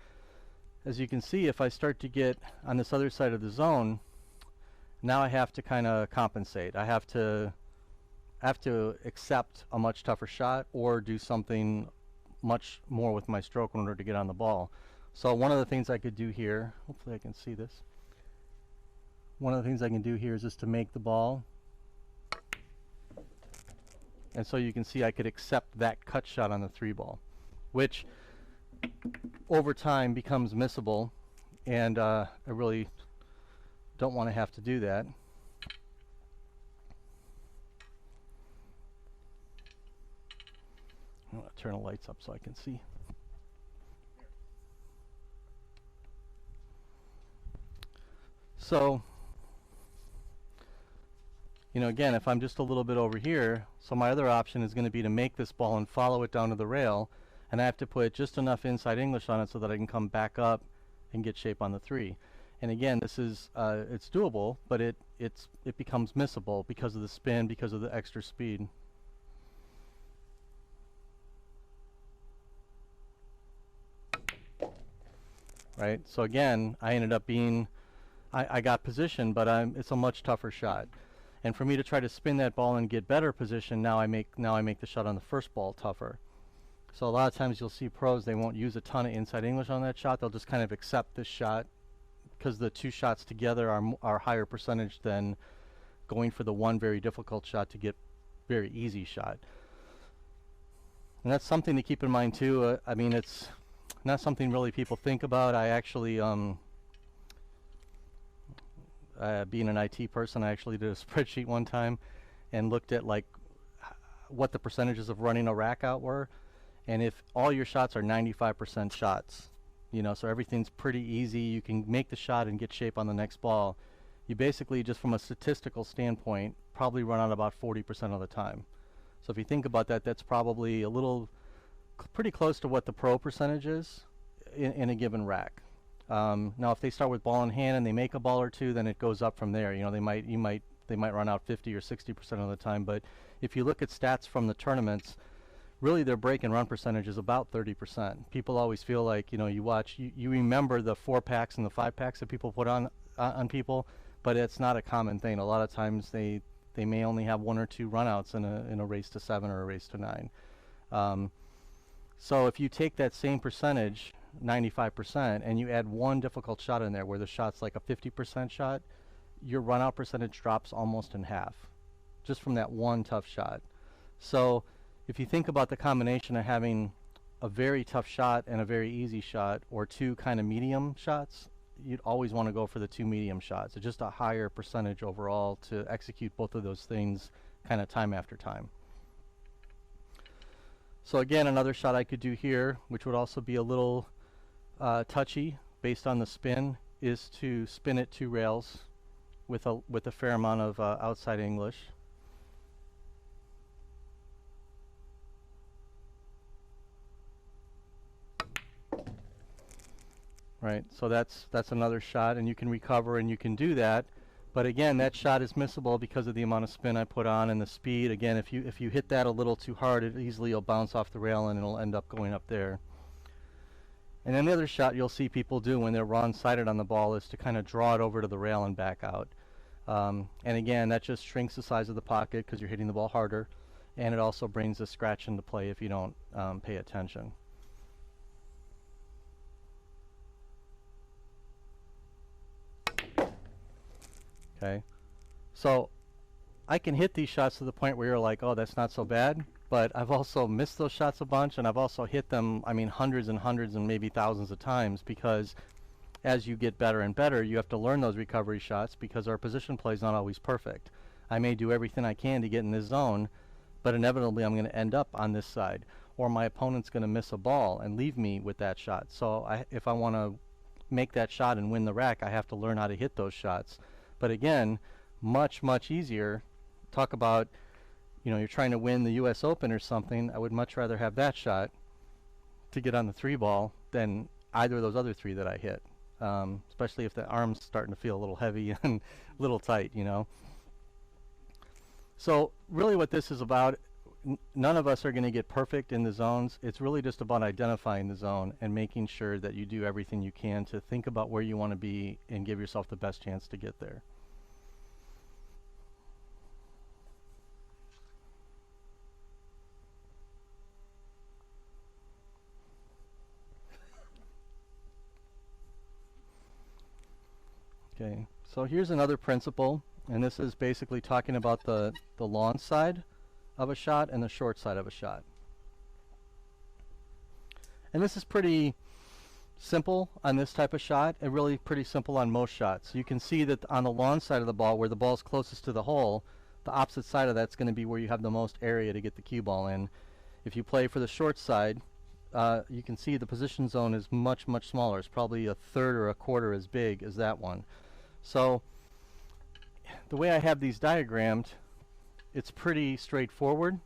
As you can see, if I start to get on this other side of the zone, now I have to kind of compensate. I have to accept a much tougher shot or do something much more with my stroke in order to get on the ball. So one of the things I could do here, hopefully I can see this, one of the things I can do here is just to make the ball, and so you can see I could accept that cut shot on the 3 ball, which over time becomes missable, and I really don't want to have to do that. I'm going to turn the lights up so I can see. So, you know, again, if I'm just a little bit over here, so my other option is going to be to make this ball and follow it down to the rail, and I have to put just enough inside English on it so that I can come back up and get shape on the 3. And again, this is it's doable, but it becomes missable because of the spin, because of the extra speed. Right? So again, I ended up being, I got position, but it's a much tougher shot. And for me to try to spin that ball and get better position, now I make the shot on the first ball tougher. So a lot of times you'll see pros, they won't use a ton of inside English on that shot. They'll just kind of accept this shot because the 2 shots together are higher percentage than going for the one very difficult shot to get very easy shot. And that's something to keep in mind too. I mean, it's not something really people think about. I actually, being an IT person, I actually did a spreadsheet one time and looked at like what the percentages of running a rack out were. And if all your shots are 95% shots, you know, so everything's pretty easy, you can make the shot and get shape on the next ball, you basically, just from a statistical standpoint, probably run out about 40% of the time. So if you think about that, that's probably a little, pretty close to what the pro percentage is in a given rack. Now, if they start with ball in hand and they make a ball or two, then it goes up from there. You know, they might run out 50 or 60% of the time. But if you look at stats from the tournaments, really their break and run percentage is about 30%. People always feel like, you know, you remember the 4-packs and the 5-packs that people put on people, but it's not a common thing. A lot of times they may only have 1 or 2 runouts in a race to 7 or a race to 9. So if you take that same percentage, 95%, and you add one difficult shot in there where the shot's like a 50% shot, your runout percentage drops almost in half just from that one tough shot. So if you think about the combination of having a very tough shot and a very easy shot, or 2 kind of medium shots, you'd always want to go for the 2 medium shots. It's just a higher percentage overall to execute both of those things kind of time after time. So again, another shot I could do here, which would also be a little touchy based on the spin, is to spin it 2 rails with a fair amount of outside English. Right, so that's another shot, and you can recover and you can do that. But again, that shot is missable because of the amount of spin I put on and the speed. Again, if you hit that a little too hard, it easily will bounce off the rail and it'll end up going up there. And then the other shot you'll see people do when they're wrong-sided on the ball is to kind of draw it over to the rail and back out. And again, that just shrinks the size of the pocket because you're hitting the ball harder, and it also brings the scratch into play if you don't pay attention. Okay, so I can hit these shots to the point where you're like, oh, that's not so bad, but I've also missed those shots a bunch, and I've also hit them, I mean, hundreds and hundreds and maybe thousands of times, because as you get better and better, you have to learn those recovery shots because our position play is not always perfect. I may do everything I can to get in this zone, but inevitably I'm going to end up on this side, or my opponent's going to miss a ball and leave me with that shot. So if I want to make that shot and win the rack, I have to learn how to hit those shots. But again, much, much easier. Talk about, you know, you're trying to win the US Open or something. I would much rather have that shot to get on the 3-ball than either of those other 3 that I hit, especially if the arm's starting to feel a little heavy and a little tight, you know. So really what this is about, none of us are going to get perfect in the zones. It's really just about identifying the zone and making sure that you do everything you can to think about where you want to be and give yourself the best chance to get there. Okay, so here's another principle, and this is basically talking about the long side of a shot and the short side of a shot. And this is pretty simple on this type of shot, and really pretty simple on most shots. You can see that on the long side of the ball, where the ball's closest to the hole, the opposite side of that's going to be where you have the most area to get the cue ball in. If you play for the short side, you can see the position zone is much, much smaller. It's probably a third or a quarter as big as that one. So the way I have these diagrammed, it's pretty straightforward.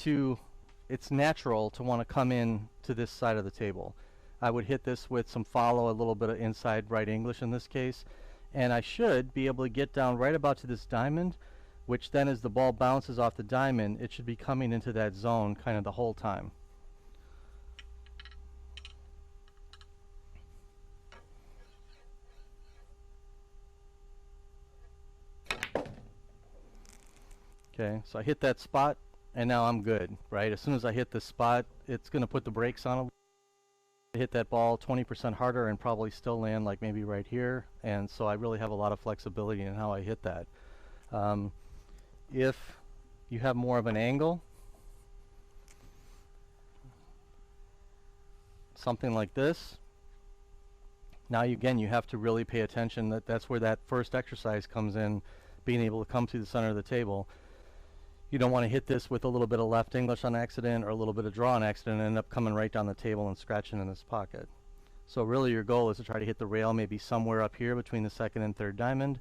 It's natural to want to come in to this side of the table. I would hit this with some follow, a little bit of inside right English in this case, and I should be able to get down right about to this diamond, which then as the ball bounces off the diamond, it should be coming into that zone kind of the whole time. Okay, so I hit that spot, and now I'm good, right? As soon as I hit this spot, it's going to put the brakes on a hit that ball 20% harder and probably still land like maybe right here, and so I really have a lot of flexibility in how I hit that. If you have more of an angle, something like this, now again you have to really pay attention. That's where that first exercise comes in, being able to come to the center of the table. You don't want to hit this with a little bit of left English on accident or a little bit of draw on accident and end up coming right down the table and scratching in this pocket. So really your goal is to try to hit the rail maybe somewhere up here between the second and third diamond,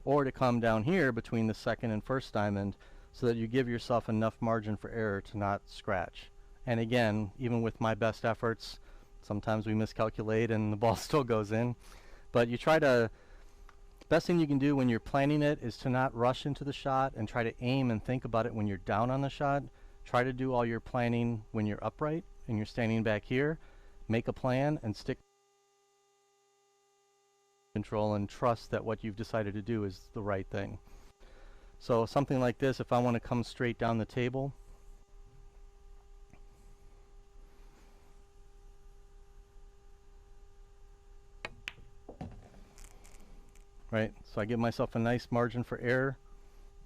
or to come down here between the second and first diamond, so that you give yourself enough margin for error to not scratch. And again, even with my best efforts, sometimes we miscalculate and the ball still goes in. But you try to, best thing you can do when you're planning it is to not rush into the shot and try to aim and think about it when you're down on the shot. Try to do all your planning when you're upright and you're standing back here. Make a plan and stick control and trust that what you've decided to do is the right thing. So something like this, if I want to come straight down the table, right? So I give myself a nice margin for error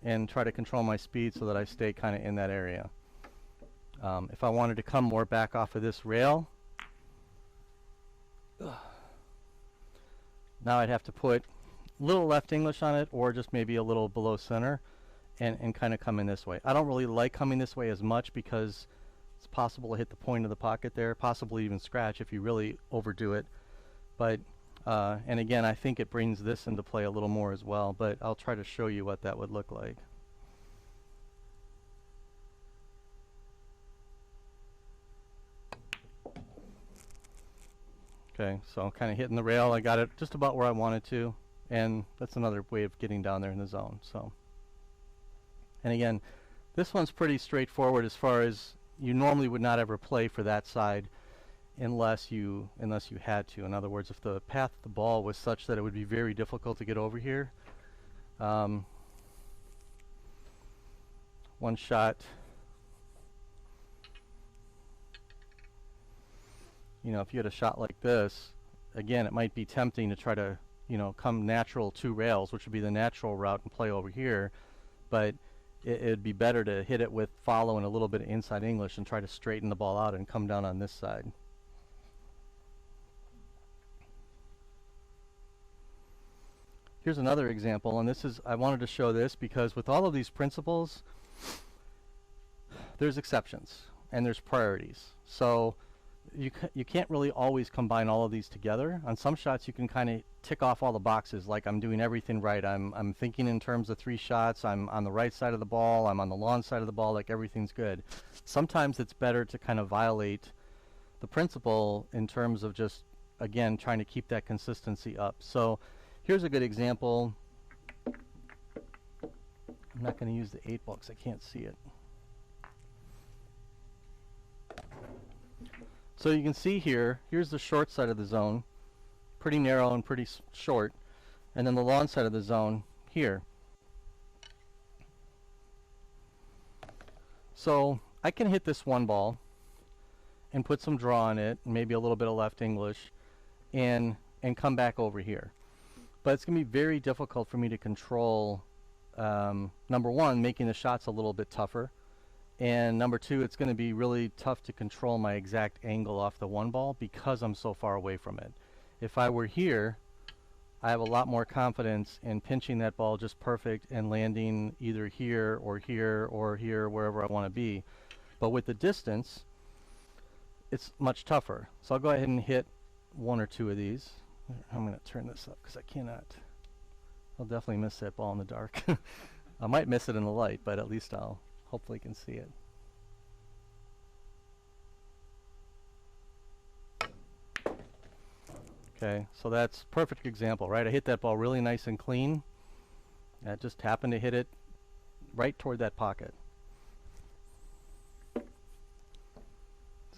and try to control my speed so that I stay kind of in that area. If I wanted to come more back off of this rail, now I'd have to put a little left English on it, or just maybe a little below center, and kind of come in this way. I don't really like coming this way as much because it's possible to hit the point of the pocket there, possibly even scratch if you really overdo it. But and again, I think it brings this into play a little more as well, but I'll try to show you what that would look like. Okay, so I'm kind of hitting the rail. I got it just about where I wanted to, and that's another way of getting down there in the zone. So, and again, this one's pretty straightforward as far as you normally would not ever play for that side unless you had to. In other words, if the path of the ball was such that it would be very difficult to get over here, one shot, you know, if you had a shot like this, again, it might be tempting to try to, you know, come natural two rails, which would be the natural route, and play over here, but it'd be better to hit it with follow and a little bit of inside English and try to straighten the ball out and come down on this side. Here's another example, and this is, I wanted to show this because with all of these principles, there's exceptions and there's priorities. So you can't really always combine all of these together. On some shots you can kind of tick off all the boxes, like I'm doing everything right. I'm thinking in terms of 3 shots, I'm on the right side of the ball, I'm on the lawn side of the ball, like everything's good. Sometimes it's better to kind of violate the principle in terms of just, again, trying to keep that consistency up. So here's a good example. I'm not going to use the 8 ball because I can't see it. So you can see here, here's the short side of the zone, pretty narrow and pretty short, and then the long side of the zone here. So I can hit this one ball and put some draw on it, maybe a little bit of left English, and come back over here. But it's going to be very difficult for me to control, number one, making the shots a little bit tougher. And number two, it's going to be really tough to control my exact angle off the one ball because I'm so far away from it. If I were here, I have a lot more confidence in pinching that ball just perfect and landing either here or here or here, wherever I want to be. But with the distance, it's much tougher. So I'll go ahead and hit 1 or 2 of these. I'm going to turn this up because I cannot. I'll definitely miss that ball in the dark. I might miss it in the light, but at least I'll hopefully can see it. Okay, so that's perfect example, right? I hit that ball really nice and clean. I just happened to hit it right toward that pocket.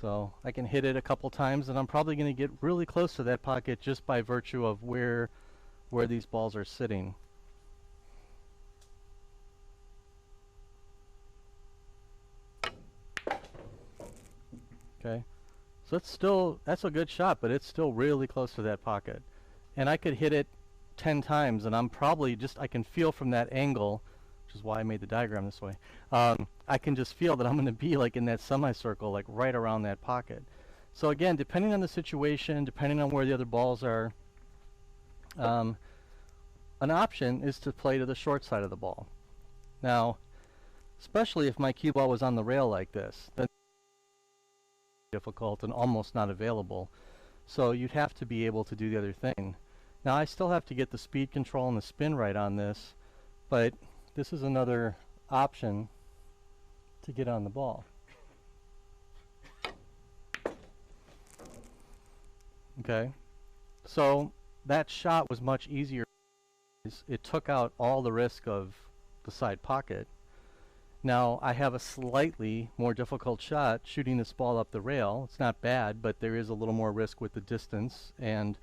So I can hit it a couple times and I'm probably going to get really close to that pocket just by virtue of where these balls are sitting. Okay, So that's a good shot, but it's still really close to that pocket. And I could hit it 10 times, and I'm probably I can feel from that angle, which is why I made the diagram this way. I can just feel that I'm going to be like in that semicircle, like right around that pocket. So again, depending on the situation, depending on where the other balls are, an option is to play to the short side of the ball. Now, especially if my cue ball was on the rail like this, then difficult and almost not available. So you'd have to be able to do the other thing. Now I still have to get the speed control and the spin right on this, but this is another option to get on the ball. Okay, so that shot was much easier. It took out all the risk of the side pocket. Now I have a slightly more difficult shot shooting this ball up the rail. It's not bad, but there is a little more risk with the distance and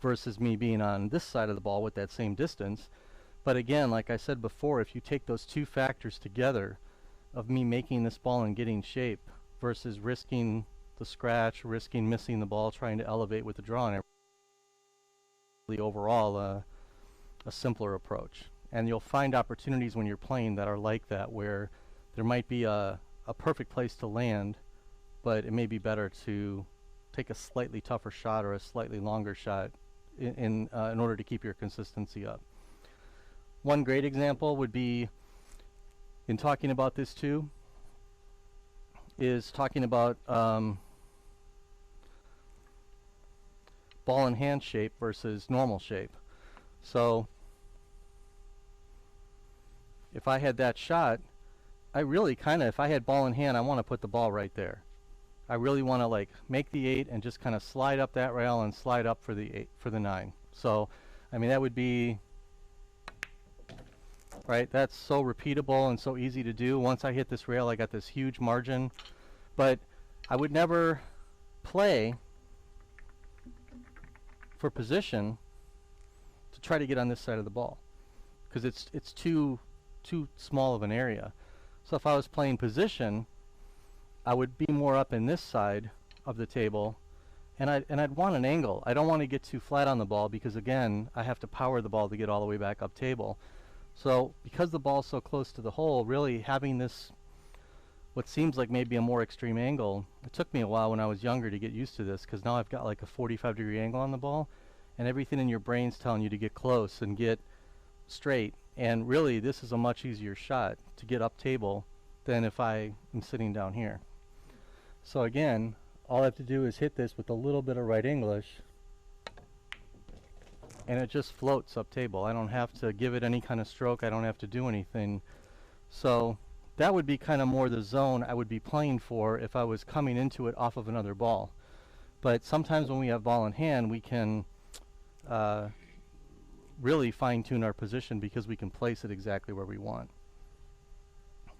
versus me being on this side of the ball with that same distance. But again, like I said before, if you take those two factors together of me making this ball and getting shape versus risking the scratch, risking missing the ball, trying to elevate with the draw, and overall a simpler approach. And you'll find opportunities when you're playing that are like that, where there might be a perfect place to land, but it may be better to take a slightly tougher shot or a slightly longer shot in order to keep your consistency up. One great example would be, in talking about this too, is talking about ball and hand shape versus normal shape. So if I had that shot, I really kind of, if I had ball in hand, I want to put the ball right there. I really want to like make the 8 and just kind of slide up that rail and slide up for the 8 for the 9. So I mean, that would be right. That's so repeatable and so easy to do. Once I hit this rail, I got this huge margin. But I would never play for position to try to get on this side of the ball, because it's too small of an area. So if I was playing position, I would be more up in this side of the table, and I'd want an angle. I don't want to get too flat on the ball, because again, I have to power the ball to get all the way back up table. So because the ball's so close to the hole, really having this, what seems like maybe a more extreme angle, it took me a while when I was younger to get used to this, because now I've got like a 45-degree angle on the ball, and everything in your brain's telling you to get close and get straight. And really, this is a much easier shot to get up table than if I am sitting down here. So again, all I have to do is hit this with a little bit of right English, and it just floats up table. I don't have to give it any kind of stroke. I don't have to do anything. So that would be kind of more the zone I would be playing for if I was coming into it off of another ball. But sometimes when we have ball in hand, we can really fine-tune our position, because we can place it exactly where we want.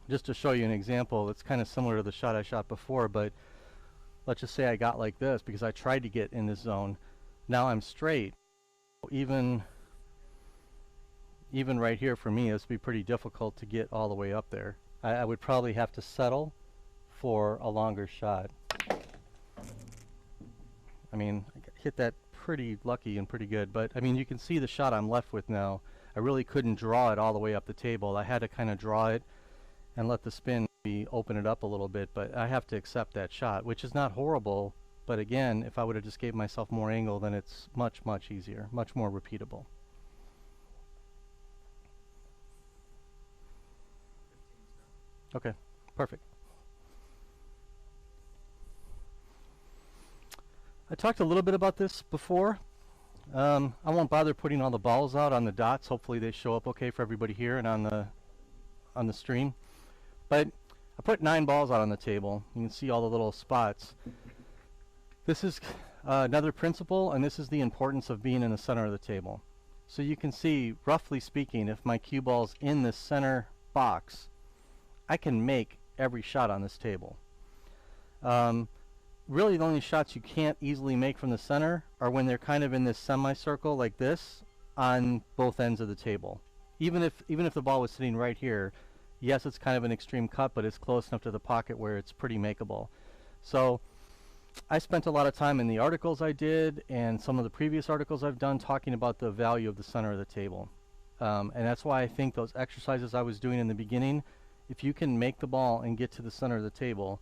Just to show you an example, it's kind of similar to the shot I shot before, but let's just say I got like this because I tried to get in this zone. Now I'm straight. Even right here for me, this would be pretty difficult to get all the way up there. I would probably have to settle for a longer shot. I mean, I hit that pretty lucky and pretty good, but I mean, you can see the shot I'm left with now. I really couldn't draw it all the way up the table. I had to kind of draw it and let the spin open it up a little bit, but I have to accept that shot, which is not horrible. But again, if I would have just gave myself more angle, then it's much, much easier, much more repeatable. Okay, perfect. I talked a little bit about this before. I won't bother putting all the balls out on the dots. Hopefully they show up okay for everybody here and on the stream. But I put 9 balls out on the table. You can see all the little spots. This is another principle, and this is the importance of being in the center of the table. So you can see, roughly speaking, if my cue ball's in this center box, I can make every shot on this table. Really, the only shots you can't easily make from the center are when they're kind of in this semicircle like this on both ends of the table. Even if the ball was sitting right here, yes, it's kind of an extreme cut, but it's close enough to the pocket where it's pretty makeable. So I spent a lot of time in the articles I did and some of the previous articles I've done talking about the value of the center of the table. And that's why I think those exercises I was doing in the beginning, if you can make the ball and get to the center of the table,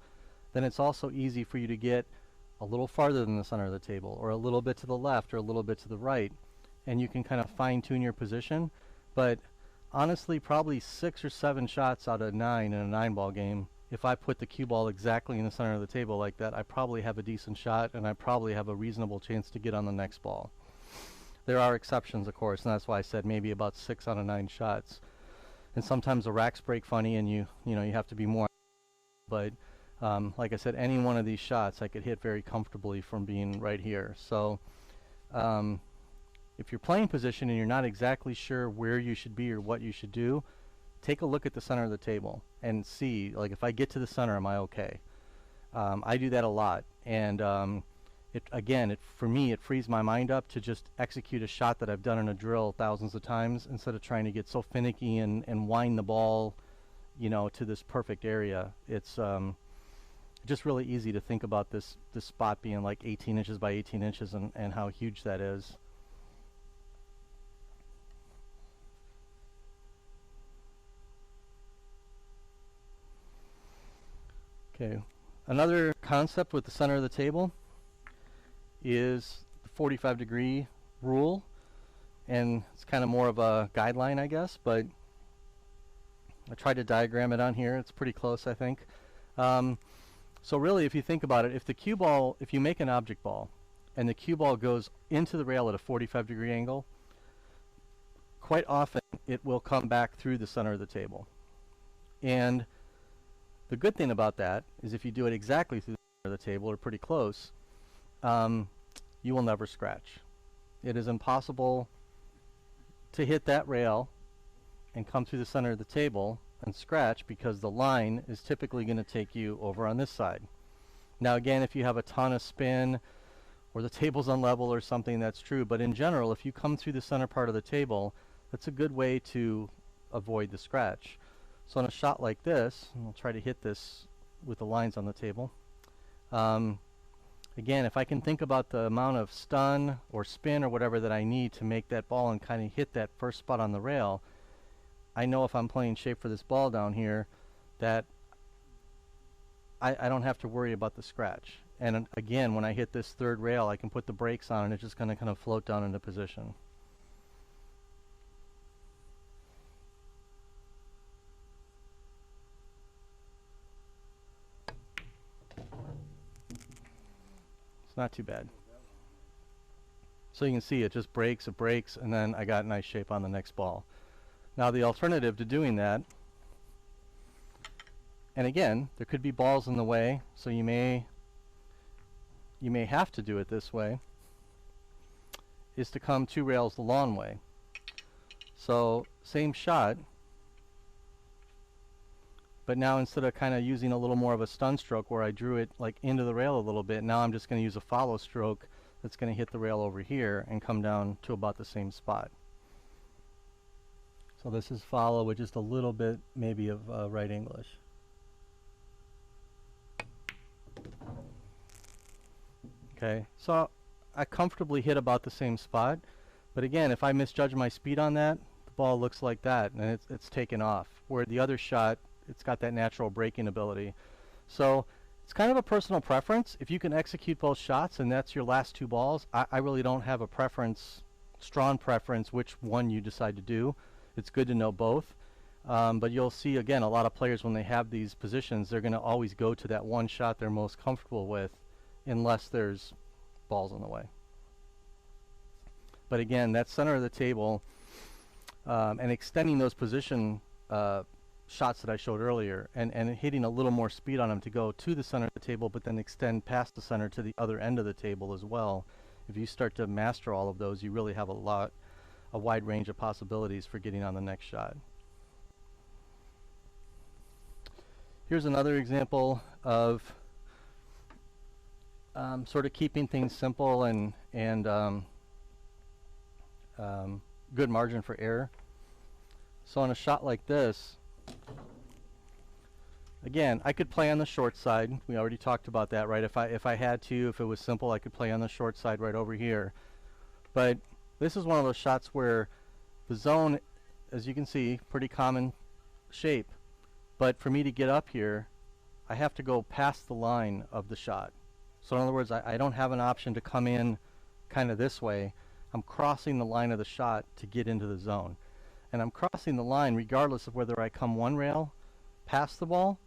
then it's also easy for you to get a little farther than the center of the table, or a little bit to the left, or a little bit to the right, and you can kind of fine-tune your position. But honestly, probably 6 or 7 shots out of 9 in a 9-ball game, if I put the cue ball exactly in the center of the table like that, I probably have a decent shot, and I probably have a reasonable chance to get on the next ball. There are exceptions, of course, and that's why I said maybe about 6 out of 9 shots. And sometimes the racks break funny, and you have to be more. But like I said, any one of these shots I could hit very comfortably from being right here. So if you're playing position and you're not exactly sure where you should be or what you should do, take a look at the center of the table and see, like, if I get to the center, am I okay? I do that a lot, and for me, it frees my mind up to just execute a shot that I've done in a drill thousands of times instead of trying to get so finicky and wind the ball, to this perfect area. It's just really easy to think about this spot being like 18 inches by 18 inches and how huge that is. Okay, another concept with the center of the table is the 45-degree rule, and it's kind of more of a guideline, I guess, but I tried to diagram it on here. It's pretty close, I think. So really, if you think about it, if you make an object ball and the cue ball goes into the rail at a 45-degree angle, quite often it will come back through the center of the table. And the good thing about that is if you do it exactly through the center of the table, or pretty close, you will never scratch. It is impossible to hit that rail and come through the center of the table and scratch, because the line is typically going to take you over on this side. Now again, if you have a ton of spin or the table's unlevel or something, that's true, but in general, if you come through the center part of the table, that's a good way to avoid the scratch. So on a shot like this, and I'll try to hit this with the lines on the table. Again, if I can think about the amount of stun or spin or whatever that I need to make that ball and kind of hit that first spot on the rail, I know if I'm playing shape for this ball down here that I don't have to worry about the scratch. And again, when I hit this third rail, I can put the brakes on and it's just going to kind of float down into position. Not too bad. So you can see it just breaks, and then I got nice shape on the next ball. Now the alternative to doing that, and again, there could be balls in the way, so you may have to do it this way, is to come 2 rails the long way. So same shot, but now instead of kind of using a little more of a stun stroke where I drew it like into the rail a little bit, now I'm just going to use a follow stroke that's going to hit the rail over here and come down to about the same spot. So this is follow with just a little bit maybe of right English. Okay, so I comfortably hit about the same spot, but again, if I misjudge my speed on that, the ball looks like that and it's taken off, where the other shot, it's got that natural braking ability. So it's kind of a personal preference. If you can execute both shots and that's your last 2 balls, I really don't have a preference, strong preference, which one you decide to do. It's good to know both. But you'll see, again, a lot of players, when they have these positions, they're going to always go to that one shot they're most comfortable with, unless there's balls in the way. But again, that center of the table and extending those position shots that I showed earlier, and hitting a little more speed on them to go to the center of the table, but then extend past the center to the other end of the table as well. If you start to master all of those, you really have a wide range of possibilities for getting on the next shot. Here's another example of sort of keeping things simple and good margin for error. So on a shot like this, Again, I could play on the short side. We already talked about that, right? If I had to, if it was simple, I could play on the short side right over here. But this is one of those shots where the zone, as you can see, pretty common shape. But for me to get up here, I have to go past the line of the shot. So in other words, I don't have an option to come in kind of this way. I'm crossing the line of the shot to get into the zone. And I'm crossing the line regardless of whether I come one rail past the ball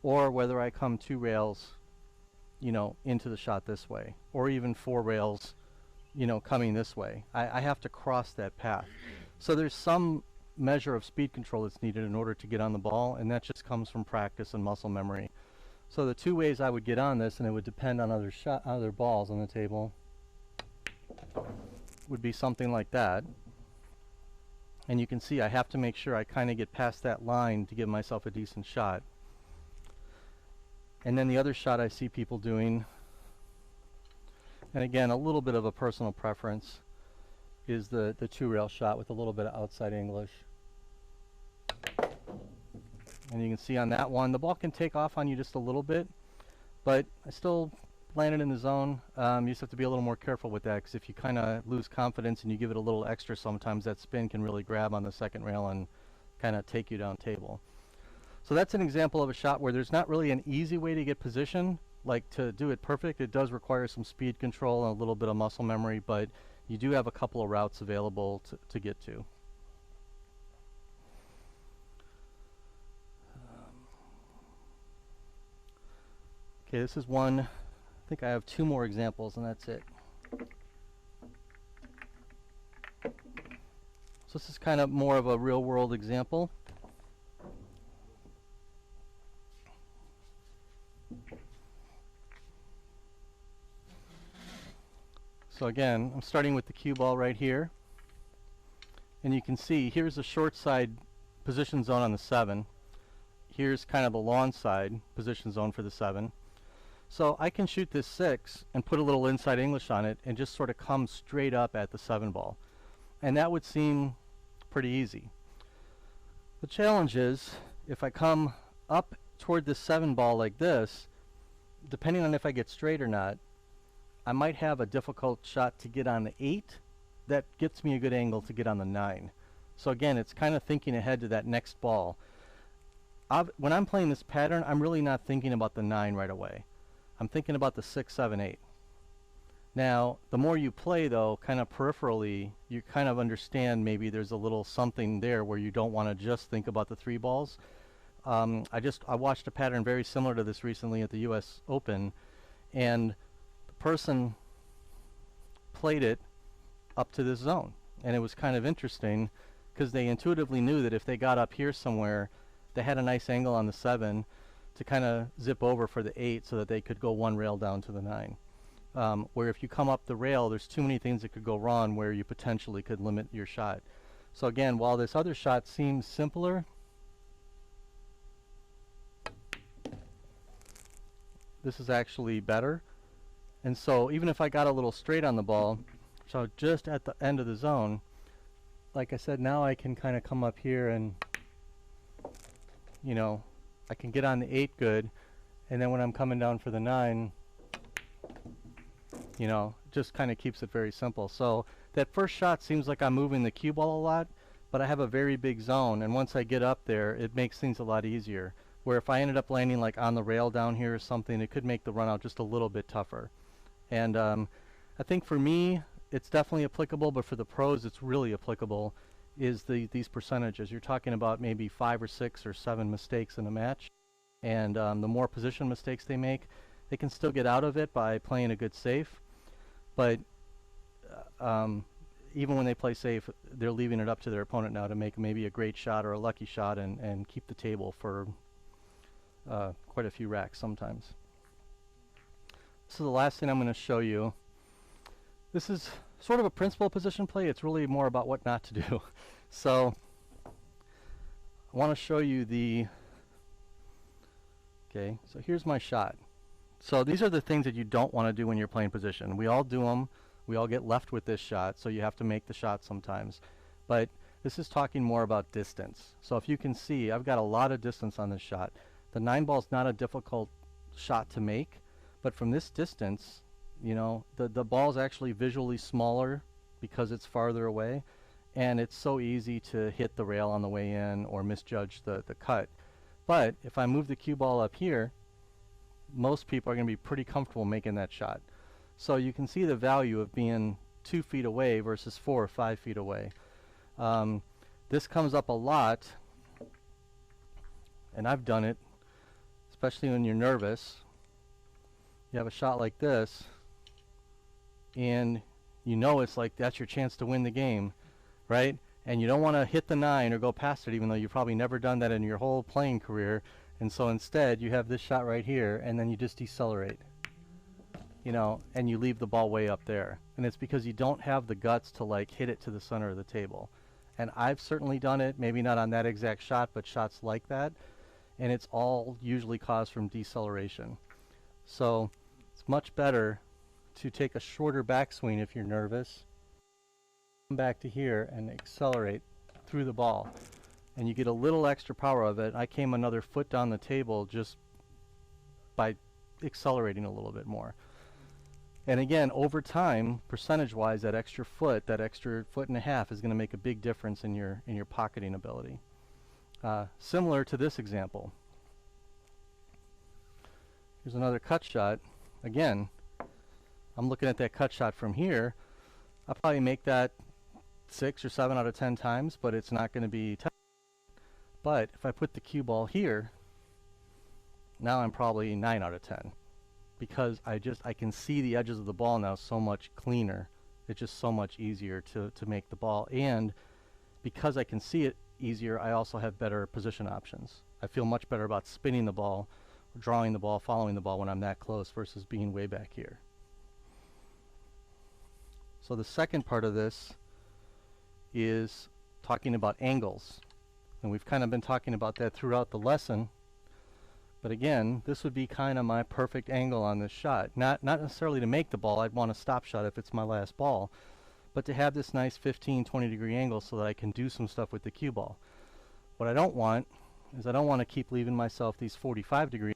or whether I come 2 rails, you know, into the shot this way, or even 4 rails, you know, coming this way. I have to cross that path. So there's some measure of speed control that's needed in order to get on the ball, and that just comes from practice and muscle memory. So the 2 ways I would get on this, and it would depend on other balls on the table, would be something like that. And you can see I have to make sure I kind of get past that line to give myself a decent shot. And then the other shot I see people doing, and again a little bit of a personal preference, is the 2-rail shot with a little bit of outside English. And you can see on that one, the ball can take off on you just a little bit, but I still landed in the zone. You just have to be a little more careful with that, because if you kind of lose confidence and you give it a little extra, sometimes that spin can really grab on the second rail and kind of take you down table. So that's an example of a shot where there's not really an easy way to get position, like to do it perfect. It does require some speed control and a little bit of muscle memory, but you do have a couple of routes available to get to. Okay, this is one. I think I have 2 more examples and that's it. So this is kind of more of a real world example. So again, I'm starting with the cue ball right here. And you can see here's the short side position zone on the 7. Here's kind of the lawn side position zone for the 7. So I can shoot this 6 and put a little inside English on it and just sort of come straight up at the 7 ball. And that would seem pretty easy. The challenge is if I come up toward this 7 ball like this, depending on if I get straight or not, I might have a difficult shot to get on the 8 that gets me a good angle to get on the 9. So again, it's kind of thinking ahead to that next ball. When I'm playing this pattern, I'm really not thinking about the 9 right away. I'm thinking about the 6, 7, 8. Now, the more you play though, kind of peripherally, you kind of understand maybe there's a little something there where you don't want to just think about the 3 balls. I watched a pattern very similar to this recently at the US Open, and the person played it up to this zone. And it was kind of interesting because they intuitively knew that if they got up here somewhere, they had a nice angle on the 7 to kind of zip over for the 8 so that they could go 1 rail down to the 9. Where if you come up the rail, there's too many things that could go wrong where you potentially could limit your shot. So again, while this other shot seems simpler, this is actually better. And so even if I got a little straight on the ball, so just at the end of the zone, like I said, now I can kind of come up here and, you know, I can get on the 8 good, and then when I'm coming down for the 9, you know, just kind of keeps it very simple. So that first shot seems like I'm moving the cue ball a lot, but I have a very big zone, and once I get up there, it makes things a lot easier. Where if I ended up landing like on the rail down here or something, it could make the run out just a little bit tougher. And I think for me, it's definitely applicable, but for the pros, it's really applicable, is these percentages. You're talking about maybe 5 or 6 or 7 mistakes in a match, and the more position mistakes they make, they can still get out of it by playing a good safe, but even when they play safe, they're leaving it up to their opponent now to make maybe a great shot or a lucky shot and keep the table for quite a few racks sometimes. So the last thing I'm going to show you, this is sort of a principal position play. It's really more about what not to do. So I want to show you okay, so here's my shot. So these are the things that you don't want to do when you're playing position. We all do them. We all get left with this shot, so you have to make the shot sometimes. But this is talking more about distance. So if you can see, I've got a lot of distance on this shot. The 9-ball is not a difficult shot to make, but from this distance, you know, the ball's actually visually smaller because it's farther away, and it's so easy to hit the rail on the way in or misjudge the cut. But if I move the cue ball up here, most people are going to be pretty comfortable making that shot. So you can see the value of being 2 feet away versus 4 or 5 feet away. This comes up a lot, and I've done it, especially when you're nervous. You have a shot like this, and you know it's like that's your chance to win the game, right? And you don't want to hit the 9 or go past it, even though you've probably never done that in your whole playing career. And so instead, you have this shot right here, and then you just decelerate, you know, and you leave the ball way up there. And it's because you don't have the guts to like hit it to the center of the table. And I've certainly done it, maybe not on that exact shot, but shots like that. And it's all usually caused from deceleration. So it's much better to take a shorter backswing if you're nervous. Come back to here and accelerate through the ball. And you get a little extra power of it. I came another foot down the table just by accelerating a little bit more. And again, over time, percentage-wise, that extra 1.5 feet is going to make a big difference in your pocketing ability. Similar to this example. Here's another cut shot. Again, I'm looking at that cut shot from here. I'll probably make that 6 or 7 out of 10 times, but it's not going to be 10. But if I put the cue ball here, now I'm probably 9 out of 10. Because I can see the edges of the ball now so much cleaner. It's just so much easier to make the ball. And because I can see it easier, I also have better position options. I feel much better about spinning the ball, drawing the ball, following the ball when I'm that close versus being way back here. So the second part of this is talking about angles. And we've kind of been talking about that throughout the lesson. But again, this would be kind of my perfect angle on this shot. Not necessarily to make the ball. I'd want a stop shot if it's my last ball. But to have this nice 15, 20 degree angle so that I can do some stuff with the cue ball. What I don't want is I don't want to keep leaving myself these 45 degrees,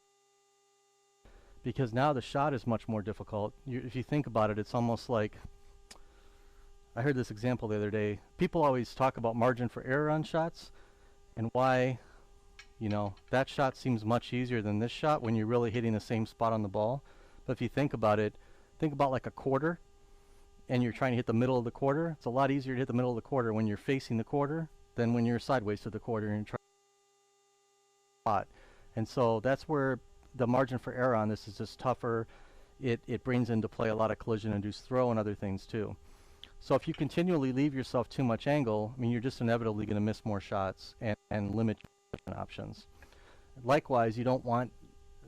because now the shot is much more difficult. If you think about it, it's almost like, I heard this example the other day. People always talk about margin for error on shots and why, you know, that shot seems much easier than this shot when you're really hitting the same spot on the ball. But if you think about it, think about like a quarter, and you're trying to hit the middle of the quarter. It's a lot easier to hit the middle of the quarter when you're facing the quarter than when you're sideways to the quarter and you're trying to spot. And so that's where the margin for error on this is just tougher. It brings into play a lot of collision-induced throw and other things too. So if you continually leave yourself too much angle, I mean, you're just inevitably going to miss more shots and limit your options. Likewise, you don't want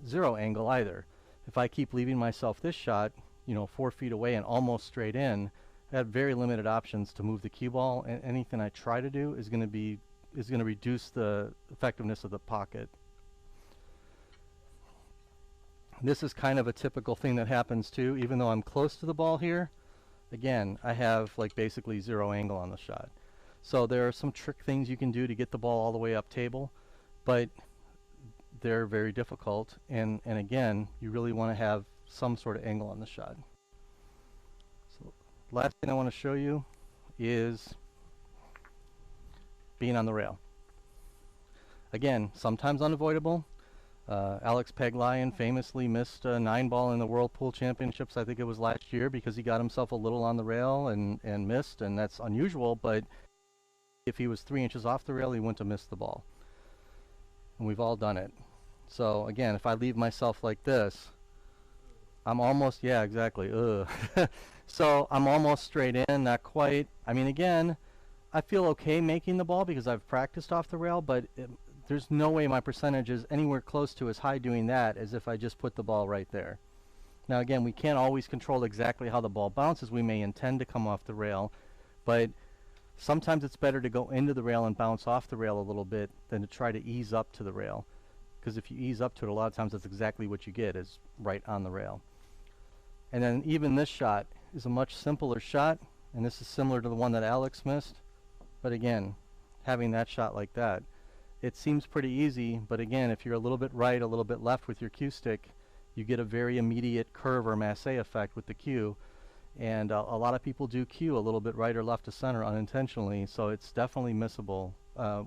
zero angle either. If I keep leaving myself this shot, you know, 4 feet away and almost straight in, I have very limited options to move the cue ball, and anything I try to do is going to reduce the effectiveness of the pocket. This is kind of a typical thing that happens too. Even though I'm close to the ball here, again, I have like basically zero angle on the shot. So there are some trick things you can do to get the ball all the way up table, but they're very difficult. And again, you really want to have some sort of angle on the shot. So last thing I want to show you is being on the rail. Again, sometimes unavoidable. Alex Peglayan famously missed a 9-ball in the World Pool Championships, I think it was last year, because he got himself a little on the rail and missed, and that's unusual, but if he was 3 inches off the rail, he wouldn't have missed the ball. And we've all done it. So again, if I leave myself like this, I'm almost, yeah, exactly, so I'm almost straight in, not quite. I mean, again, I feel okay making the ball because I've practiced off the rail, but there's no way my percentage is anywhere close to as high doing that as if I just put the ball right there. Now again, we can't always control exactly how the ball bounces. We may intend to come off the rail, but sometimes it's better to go into the rail and bounce off the rail a little bit than to try to ease up to the rail. Because if you ease up to it, a lot of times that's exactly what you get, is right on the rail. And then even this shot is a much simpler shot, and this is similar to the one that Alex missed. But again, having that shot like that it seems pretty easy, but again, if you're a little bit right, a little bit left with your cue stick, you get a very immediate curve or masse effect with the cue. And a lot of people do cue a little bit right or left to center unintentionally, so it's definitely missable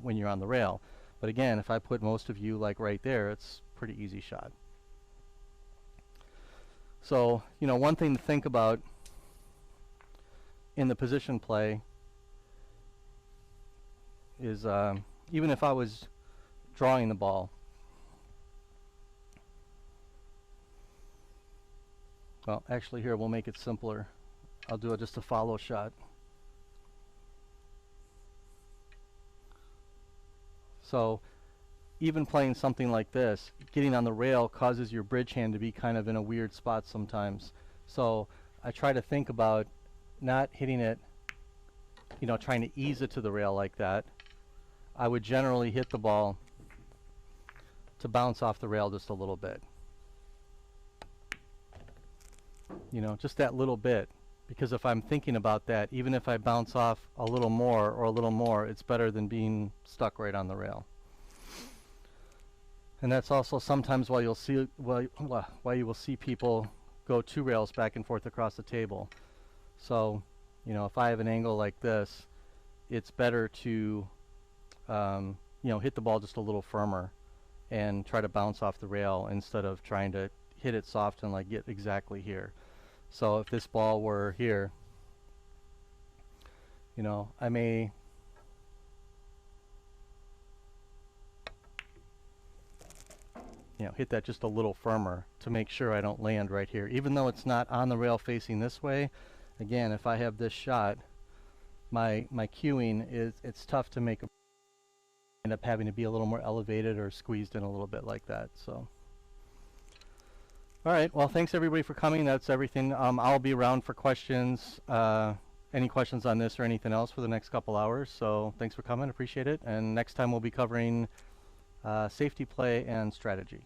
when you're on the rail. But again, if I put most of you like right there, it's a pretty easy shot. So, you know, one thing to think about in the position play is even if I was drawing the ball, well, actually here we'll make it simpler. I'll do just a follow shot. So even playing something like this, getting on the rail causes your bridge hand to be kind of in a weird spot sometimes. So I try to think about not hitting it, you know, trying to ease it to the rail like that. I would generally hit the ball to bounce off the rail just a little bit. You know, just that little bit. Because if I'm thinking about that, even if I bounce off a little more or a little more, it's better than being stuck right on the rail. And that's also sometimes why you'll see why you will see people go 2 rails back and forth across the table. So, you know, if I have an angle like this, it's better to you know, hit the ball just a little firmer and try to bounce off the rail instead of trying to hit it soft and like get exactly here. So if this ball were here, you know, I may hit that just a little firmer to make sure I don't land right here. Even though it's not on the rail facing this way, again, if I have this shot, my cueing it's tough to make end up having to be a little more elevated or squeezed in a little bit like that. So. All right, well, thanks everybody for coming. That's everything. I'll be around for questions, any questions on this or anything else for the next couple hours. So thanks for coming, appreciate it. And next time we'll be covering safety play and strategy.